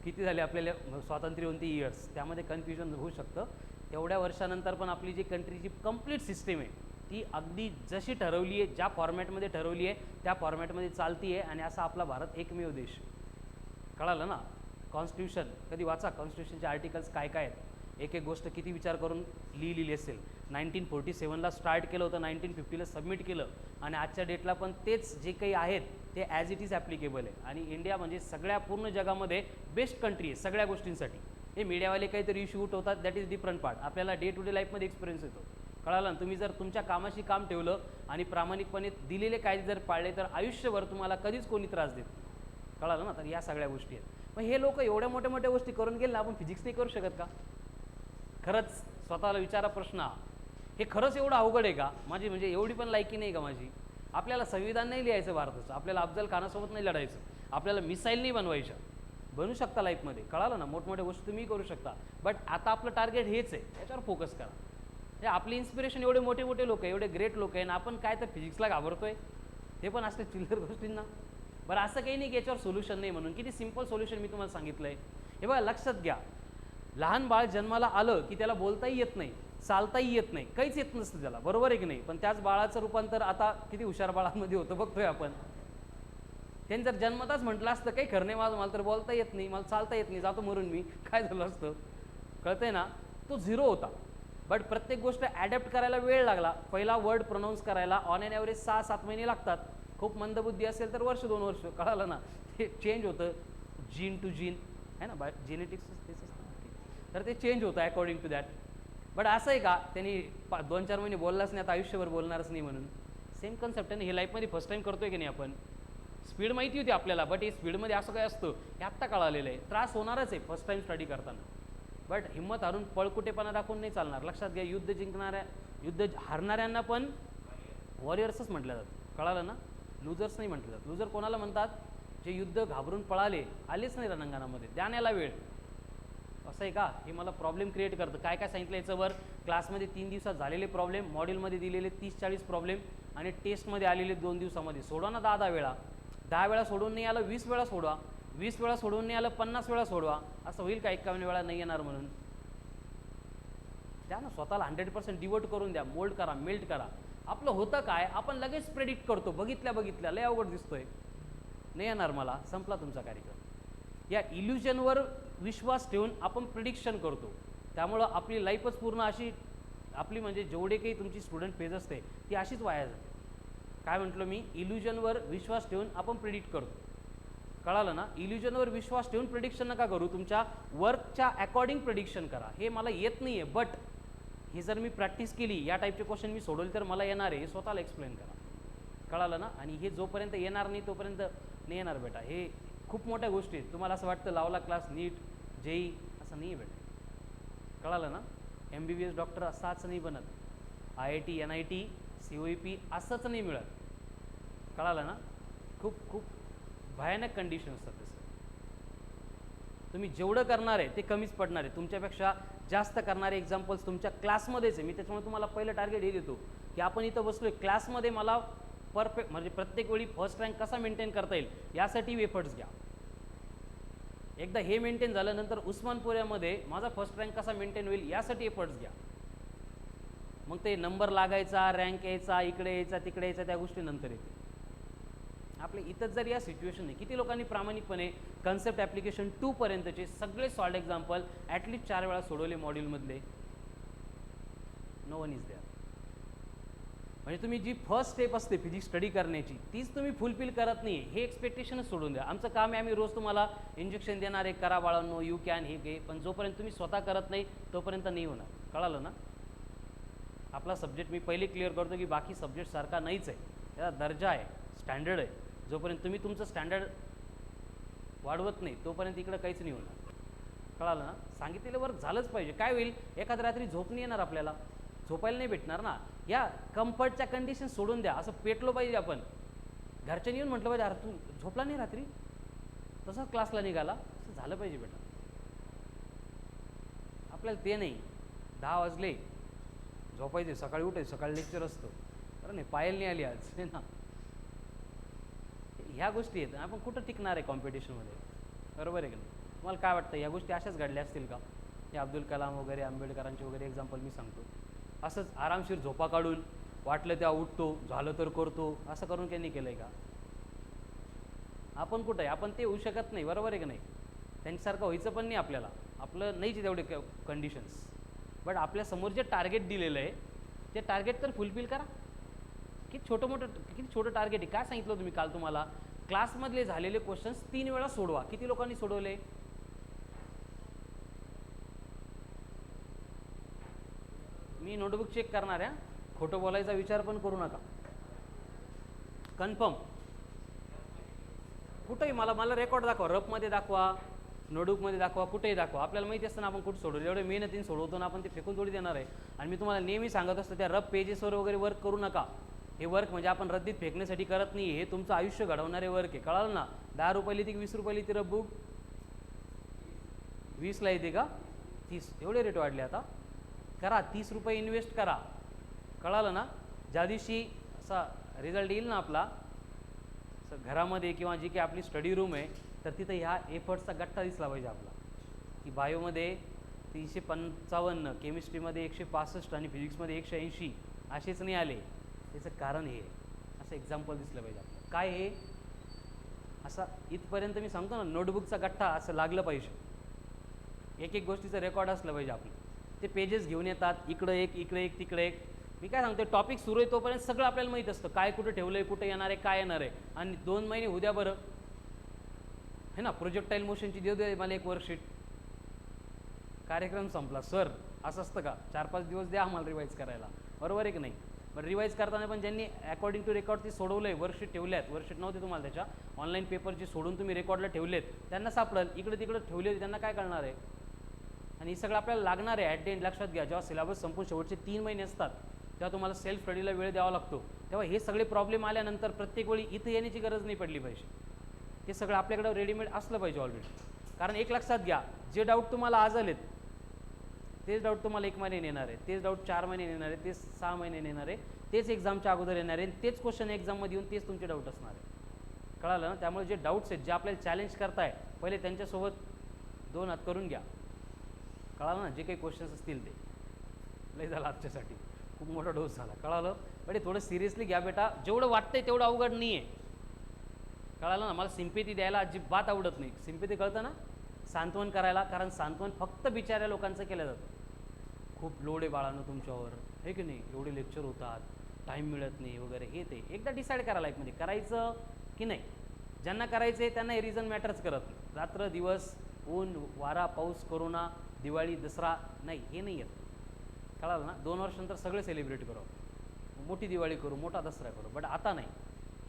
किती झाले आपल्याला स्वातंत्र्य होऊन ते इयर्स, त्यामध्ये कन्फ्युजन होऊ शकतं. तेवढ्या वर्षानंतर पण आपली जी कंट्रीची कंप्लीट सिस्टीम आहे ती अगदी जशी ठरवली आहे, ज्या फॉर्मॅटमध्ये ठरवली आहे त्या फॉर्मॅटमध्ये चालती आहे. आणि असा आपला भारत एकमेव देश, कळालं ना. कॉन्स्टिट्यूशन कधी वाचा, कॉन्स्टिट्यूशनचे आर्टिकल्स काय काय आहेत, एक एक गोष्ट किती विचार करून लिहिलेली असेल. 1947ला स्टार्ट केलं होतं, 1950ला सबमिट केलं, आणि आजच्या डेटला पण तेच जे काही आहेत ते ॲज इट इज ॲप्लिकेबल आहे. आणि इंडिया म्हणजे सगळ्या पूर्ण जगामध्ये बेस्ट कंट्री आहे सगळ्या गोष्टींसाठी. हे मीडियावाले काहीतरी इश्यू उठवतात, दॅट इज डिफरंट पार्ट. आपल्याला डे टू डे लाईफमध्ये एक्सपिरियन्स येतो, कळालं ना. तुम्ही जर तुमच्या कामाशी काम ठेवलं आणि प्रामाणिकपणे दिलेले कायदे जर पाळले तर आयुष्यभर तुम्हाला कधीच कोणी त्रास देत, कळालं ना. तर या सगळ्या गोष्टी आहेत. मग हे लोक एवढ्या मोठ्या मोठ्या गोष्टी करून गेले ना, आपण फिजिक्स नाही करू शकत का? खरंच स्वतःला विचारा प्रश्न, हे खरंच एवढं अवघड आहे का? माझी म्हणजे एवढी पण लायकी नाही का माझी? आपल्याला संविधान नाही लिहायचं भारताचं, आपल्याला अफजल खानासोबत नाही लढायचं, आपल्याला मिसाईल नाही बनवायच्या. बनवू शकता लाईफमध्ये, कळालं ना, मोठमोठ्या गोष्टी तुम्ही करू शकता, बट आता आपलं टार्गेट हेच आहे, याच्यावर फोकस करा. हे आपली इन्स्पिरेशन एवढे मोठे मोठे लोक आहे, एवढे ग्रेट लोक आहे, आणि आपण काय तर फिजिक्सला घाबरतोय, ते पण असले चिल्लर गोष्टींना. बरं असं काही नाही की याच्यावर सोल्युशन नाही म्हणून, किती सिम्पल सोल्युशन मी तुम्हाला सांगितलं आहे. हे बघा लक्षात घ्या, लहान बाळ जन्माला आलं की त्याला बोलताही येत नाही, चालताही येत नाही, काहीच येत नसतं त्याला, बरोबर आहे की नाही. पण त्याच बाळाचं रूपांतर आता किती हुशार बाळांमध्ये होतं बघतोय आपण. त्यांनी जर जन्मताच म्हटलं असतं काही खरं नाही माझं, मला तर बोलता येत नाही, मला चालता येत नाही, जातो मरून मी, काय झालं असतं, कळतंय ना. तो झिरो होता, बट प्रत्येक गोष्ट ॲडॅप्ट करायला वेळ लागला. पहिला वर्ड प्रोनाऊन्स करायला ऑन एन ॲव्हरेज 6-7 महिने लागतात, खूप मंदबुद्धी असेल तर वर्ष 2 वर्ष, कळालं ना. ते चेंज होतं जीन टू जीन, आहे ना, जेनेटिक्स तेच असतं, तर ते चेंज होतं अकॉर्डिंग टू दॅट. बट असं आहे का त्यांनी 2-4 महिने बोललाच नाही आता आयुष्यभर बोलणारच नाही म्हणून, सेम कन्सेप्ट आहे ना. हे लाईफमध्ये फर्स्ट टाईम करतोय की नाही आपण. स्पीड माहिती होती आपल्याला, बट हे स्पीडमध्ये असं काय असतं हे आत्ता कळालेलं आहे. त्रास होणारच आहे फर्स्ट टाईम स्टडी करताना, बट हिंमत हारून पळकुटेपणा दाखवून नाही चालणार. लक्षात घ्या, युद्ध हारणाऱ्यांना पण वॉरियर्सच म्हटलं जातं, कळालं ना, लुजर्स नाही म्हटलं जातं. लुजर कोणाला म्हणतात, जे युद्ध घाबरून पळाले, आलेच नाही रणांगणामध्ये, द्याण्याला वेळ. असं आहे का, हे मला प्रॉब्लेम क्रिएट करतं. काय काय सांगितलं याच्यावर, क्लासमध्ये 3 दिवसात झालेले प्रॉब्लेम, मॉड्यूलमध्ये दिलेले 30-40 प्रॉब्लेम, आणि टेस्टमध्ये आलेले 2 दिवसामध्ये. सोडवा ना 10 वेळा, 10 वेळा सोडून नाही आलं 20 वेळा सोडवा, 20 वेळा सोडून नाही आलं 50 वेळा सोडवा. असं होईल का 51 वेळा नाही येणार म्हणून. द्या ना स्वतःला 100% डिवोट करून द्या, मोल्ड करा, मेल्ट करा. आपलं होतं काय, आपण लगेच प्रेडिक्ट करतो, बघितल्या लय अवघड दिसतोय, नाही येणार मला, संपला तुमचा कार्यक्रम. या इल्युजनवर विश्वास ठेवून आपण प्रिडिक्शन करतो, त्यामुळं आपली लाईफच पूर्ण अशी, आपली म्हणजे जेवढे काही तुमची स्टुडंट फेज असते ती अशीच वाया जाते. काय म्हटलं मी, इल्युजनवर विश्वास ठेवून आपण प्रिडिक्ट करतो, कळालं ना. इल्युजनवर विश्वास ठेवून प्रिडिक्शन नका करू, तुमच्या वर्कच्या अकॉर्डिंग प्रिडिक्शन करा. हे मला येत नाही आहे, बट हे जर मी प्रॅक्टिस केली, या टाईपचे क्वेश्चन मी सोडवले तर मला येणार आहे, हे स्वतःला एक्सप्लेन करा, कळालं ना. आणि हे जोपर्यंत येणार नाही तोपर्यंत नाही येणार बेटा. हे खूप मोठ्या गोष्टी आहेत. तुम्हाला असं वाटतं लावला क्लास नीट जेई, असं नाही बेटा, कळालं ना. MBBS डॉक्टर असाच नाही बनत, IIT NIT COEP असंच नाही मिळत, कळालं ना. खूप खूप भयानक कंडिशन असतात तसं. तुम्ही जेवढं करणार आहे ते कमीच पडणार आहे, तुमच्यापेक्षा जास्त करणारे एक्झाम्पल्स तुमच्या क्लासमध्येच आहे. मी त्याच्यामुळे तुम्हाला पहिलं टार्गेट हे देतो की आपण इथं बसलो आहे क्लासमध्ये, मला परफेक्ट म्हणजे प्रत्येक वेळी फर्स्ट रँक कसा मेंटेन करता येईल यासाठी एफर्ट्स घ्या. एकदा हे मेंटेन झाल्यानंतर उस्मानपुऱ्यामध्ये माझा फर्स्ट रँक कसा मेंटेन होईल यासाठी एफर्ट्स घ्या. मग ते नंबर लागायचा, रँक यायचा, इकडे यायचा तिकडे यायचा, त्या गोष्टी नंतर येते. आपल्या इथंच जर या सिच्युएशन आहे, किती लोकांनी प्रामाणिकपणे कन्सेप्ट ॲप्लिकेशन 2 पर्यंतचे सगळे सॉल्ड एक्झाम्पल ॲटलिस्ट 4 वेळा सोडवले मॉड्यूलमधले. No one is there. म्हणजे तुम्ही जी फर्स्ट स्टेप असते फिजिक्स स्टडी करण्याची तीच तुम्ही फुलफिल करत नाही, हे एक्सपेक्टेशनच सोडून द्या. आमचं काम आहे, आम्ही रोज तुम्हाला इंजेक्शन देणार आहे, करा बाळांनो, यू कॅन, हे घे, पण जोपर्यंत तुम्ही स्वतः करत नाही तोपर्यंत नाही होणार, कळालं ना. आपला सब्जेक्ट मी पहिले क्लिअर करतो की बाकी सब्जेक्ट सारखा नाहीच आहे, त्याचा दर्जा आहे, स्टँडर्ड आहे. जोपर्यंत तुम्ही तुमचं स्टँडर्ड वाढवत नाही तोपर्यंत इकडं काहीच नाही होणार, कळालं ना. सांगितलेलं वर्क झालंच पाहिजे. काय होईल, एखाद्या रात्री झोप नाही येणार, आपल्याला झोपायला नाही भेटणार ना. या कम्फर्टच्या कंडिशन सोडून द्या. असं पेटलो पाहिजे आपण, घरच्यांनी येऊन म्हटलं पाहिजे, अरे तू झोपला नाही रात्री, तसंच क्लासला निघाला, असं झालं पाहिजे बेटा. आपल्याला ते नाही, 10 वाजले झोपायचे, सकाळी उठायचं, सकाळी लेक्चर असतं, बरं नाही पायल नाही आली आज, हे ना. ह्या गोष्टी आहेत, आपण कुठं टिकणार आहे कॉम्पिटिशनमध्ये, बरोबर आहे की नाही. तुम्हाला काय वाटतं, ह्या गोष्टी अशाच घडल्या असतील का. हे अब्दुल कलाम वगैरे, आंबेडकरांचे वगैरे एक्झाम्पल मी सांगतो, असंच आरामशीर झोपा काढून वाटलं तेव्हा उठतो, झालं तर करतो, असं करून काही नाही केलं आहे का. आपण कुठं आहे, आपण ते होऊ शकत नाही, बरोबर आहे की नाही. त्यांच्यासारखं व्हायचं पण नाही आपल्याला, आपलं नाहीच तेवढे कंडिशन्स. बट आपल्यासमोर जे टार्गेट दिलेलं आहे ते टार्गेट तर फुलफिल करा. किती छोटं टार्गेट आहे. काय सांगितलं तुम्ही काल, तुम्हाला क्लासमधले झालेले क्वेश्चन्स 3 वेळा सोडवा. किती लोकांनी सोडवले. मी नोटबुक चेक करणार आहे, खोटं बोलायचा विचार पण करू नका. कन्फर्म कुठेही मला रेकॉर्ड दाखवा, रफमध्ये दाखवा, नोटबुकमध्ये दाखवा, कुठेही दाखवा. आपल्याला माहिती असतं ना आपण कुठं सोडवलं. एवढे मेहनतीने सोडवतो ना आपण, ते फेकून थोडी देणार आहे. आणि मी तुम्हाला नेहमी सांगत असतो त्या रफ पेजेसवर वगैरे वर्क करू नका. हे वर्क म्हणजे आपण रद्दीत फेकण्यासाठी करत नाही, हे तुमचं आयुष्य घडवणारे वर्क आहे. कळालं ना? 10 रुपयाला येते की 20 रुपयाला येते रफ बुक? 20ला येते का? 30? एवढे रेट वाढले आता. करा 30 रुपये इन्व्हेस्ट करा. कळालं ना? ज्या दिवशी असा रिझल्ट येईल ना आपला घरामध्ये किंवा जी काही आपली स्टडी रूम आहे, तर तिथं ह्या एफर्ट्सचा गट्टा दिसला पाहिजे आपला, की बायोमध्ये 355, केमिस्ट्रीमध्ये 165 आणि फिजिक्समध्ये 180 असेच नाही आले. त्याचं कारण हे असं एक्झाम्पल दिसलं पाहिजे आपलं. काय हे असा इथपर्यंत मी सांगतो ना, नोटबुकचा गठ्ठा असं लागलं पाहिजे. एक एक गोष्टीचं रेकॉर्ड असलं पाहिजे आपलं. ते पेजेस घेऊन येतात, इकडं एक, इकडे एक, तिकडे एक. मी काय सांगतो, टॉपिक सुरू आहे तोपर्यंत सगळं आपल्याला माहीत असतं, काय कुठं ठेवलं आहे, कुठं येणार आहे, काय येणार आहे. आणि 2 महिने उद्या बरं है ना, प्रोजेक्टाईल मोशनची देऊ दे मला एक वर्कशीट. कार्यक्रम संपला सर, असं असतं का? 4-5 दिवस द्या आम्हाला रिवाईज करायला, बरोबर आहे की नाही? बरं, रिवाईज करताना पण ज्यांनी अकॉर्डिंग टू रेकॉर्ड ती सोडवलं आहे, वर्कशीट ठेवल्यात, वर्कशीट नव्हते तुम्हाला त्याच्या ऑनलाईन पेपरची सोडून तुम्ही रेकॉर्डला ठेवलेत, त्यांना सापडेल. इकडे तिकडे ठेवले त्यांना काय करणार आहे? आणि हे सगळं आपल्याला लागणार आहे ॲट द एंड. लक्षात घ्या, जेव्हा सिलेबस संपून शेवटचे 3 महिने असतात तेव्हा तुम्हाला सेल्फ स्टडीला वेळ द्यावा लागतो. तेव्हा हे सगळे प्रॉब्लेम आल्यानंतर प्रत्येक वेळी इथं येण्याची गरज नाही पडली पाहिजे. ते सगळं आपल्याकडे रेडीमेड असलं पाहिजे ऑलरेडी. कारण एक लक्षात घ्या, जे डाऊट तुम्हाला आज आलेत तेच डाऊट तुम्हाला 1 महिने येणार आहे, तेच डाऊट 4 महिने येणार आहे, तेच 6 महिने येणार आहे, तेच एक्झामच्या अगोदर येणार आहे, तेच क्वेश्चन एक्झाममध्ये येऊन तेच तुमचे डाऊट असणार आहे. कळालं ना? त्यामुळे जे डाऊट्स आहेत, जे आपल्याला चॅलेंज करताय, पहिले त्यांच्यासोबत 2 हात करून घ्या. कळालं ना? जे काही क्वेश्चन्स असतील ते लय झालं आजच्यासाठी, खूप मोठा डोस झाला. कळालं? पण थोडं सिरियसली घ्या बेटा. जेवढं वाटतंय तेवढं अवघड नाही आहे. कळालं ना? मला सिम्पॅथी द्यायला अजिबात आवडत नाही. सिम्पॅथी कळतं ना? सांत्वन करायला, कारण सांत्वन फक्त बिचाऱ्या लोकांचं केलं जातं. खूप लोड आहे बाळानं तुमच्यावर, हे की नाही, एवढे लेक्चर होतात, टाईम मिळत नाही वगैरे, हे ते एकदा डिसाईड करा लाईफमध्ये करायचं की नाही. ज्यांना करायचं आहे त्यांना हे रिझन मॅटरच करत नाही. रात्र दिवस, ऊन वारा पाऊस, कोरोना, दिवाळी, दसरा, नाही हे नाही येत. कळालं ना? 2 वर्षानंतर सगळे सेलिब्रेट करू, मोठी दिवाळी करू, मोठा दसरा करू. बट आता नाही.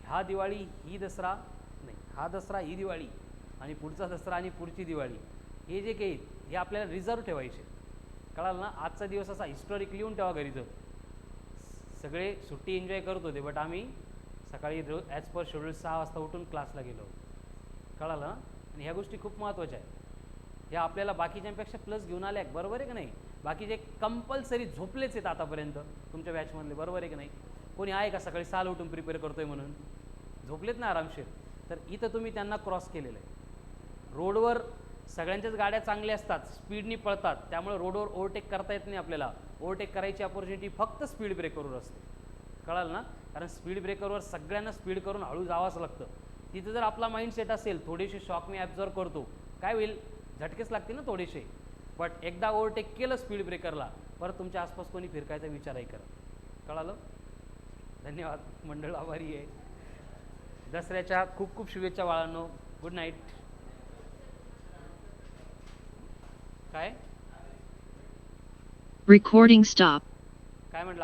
हा दिवाळी ही दसरा नाही, हा दसरा ही दिवाळी, आणि पुढचा दसरा आणि पुढची दिवाळी, हे जे काही हे आपल्याला रिझर्व ठेवायचे. कळालं ना? आजचा दिवस असा हिस्टॉरिक लिहून ठेवा घरी. जर सगळे सुट्टी एन्जॉय करत होते, बट आम्ही सकाळी ॲज पर शेड्यूल 6 वाजता उठून क्लासला गेलो. कळालं ना? आणि ह्या गोष्टी खूप महत्त्वाच्या आहेत. ह्या आपल्याला बाकीच्यांपेक्षा प्लस घेऊन आल्या, बरोबर आहे की नाही? बाकीचे कंपल्सरी झोपलेच आहेत आतापर्यंत तुमच्या बॅचमधले, बरोबर आहे की नाही? कोणी आहे का सकाळी 6ला उठून प्रिपेअर करतोय म्हणून? झोपलेत ना आरामशीर. तर इथं तुम्ही त्यांना क्रॉस केलेलं आहे. रोडवर सगळ्यांच्याच गाड्या चांगल्या असतात, स्पीडनी पळतात, त्यामुळे रोडवर ओव्हरटेक करता येत नाही आपल्याला. ओव्हरटेक करायची अपॉर्च्युनिटी फक्त स्पीड ब्रेकरवर असते. कळालं ना? कारण स्पीड ब्रेकरवर सगळ्यांना स्पीड करून हळू जावंच लागतं. तिथं जर आपला माइंडसेट असेल, थोडीशी शॉक मी ॲब्झॉर्व करतो, काय होईल? झटकेच लागते ना थोडेसे. बट एकदा ओव्हरटेक केलं स्पीड ब्रेकरला, परत तुमच्या आसपास कोणी फिरकायचा विचारही करत. कळालं? धन्यवाद मंडळ, आभारी आहे. दसऱ्याच्या खूप खूप शुभेच्छा बाळांनो. Good night. काय Recording stop. काय म्हटलं?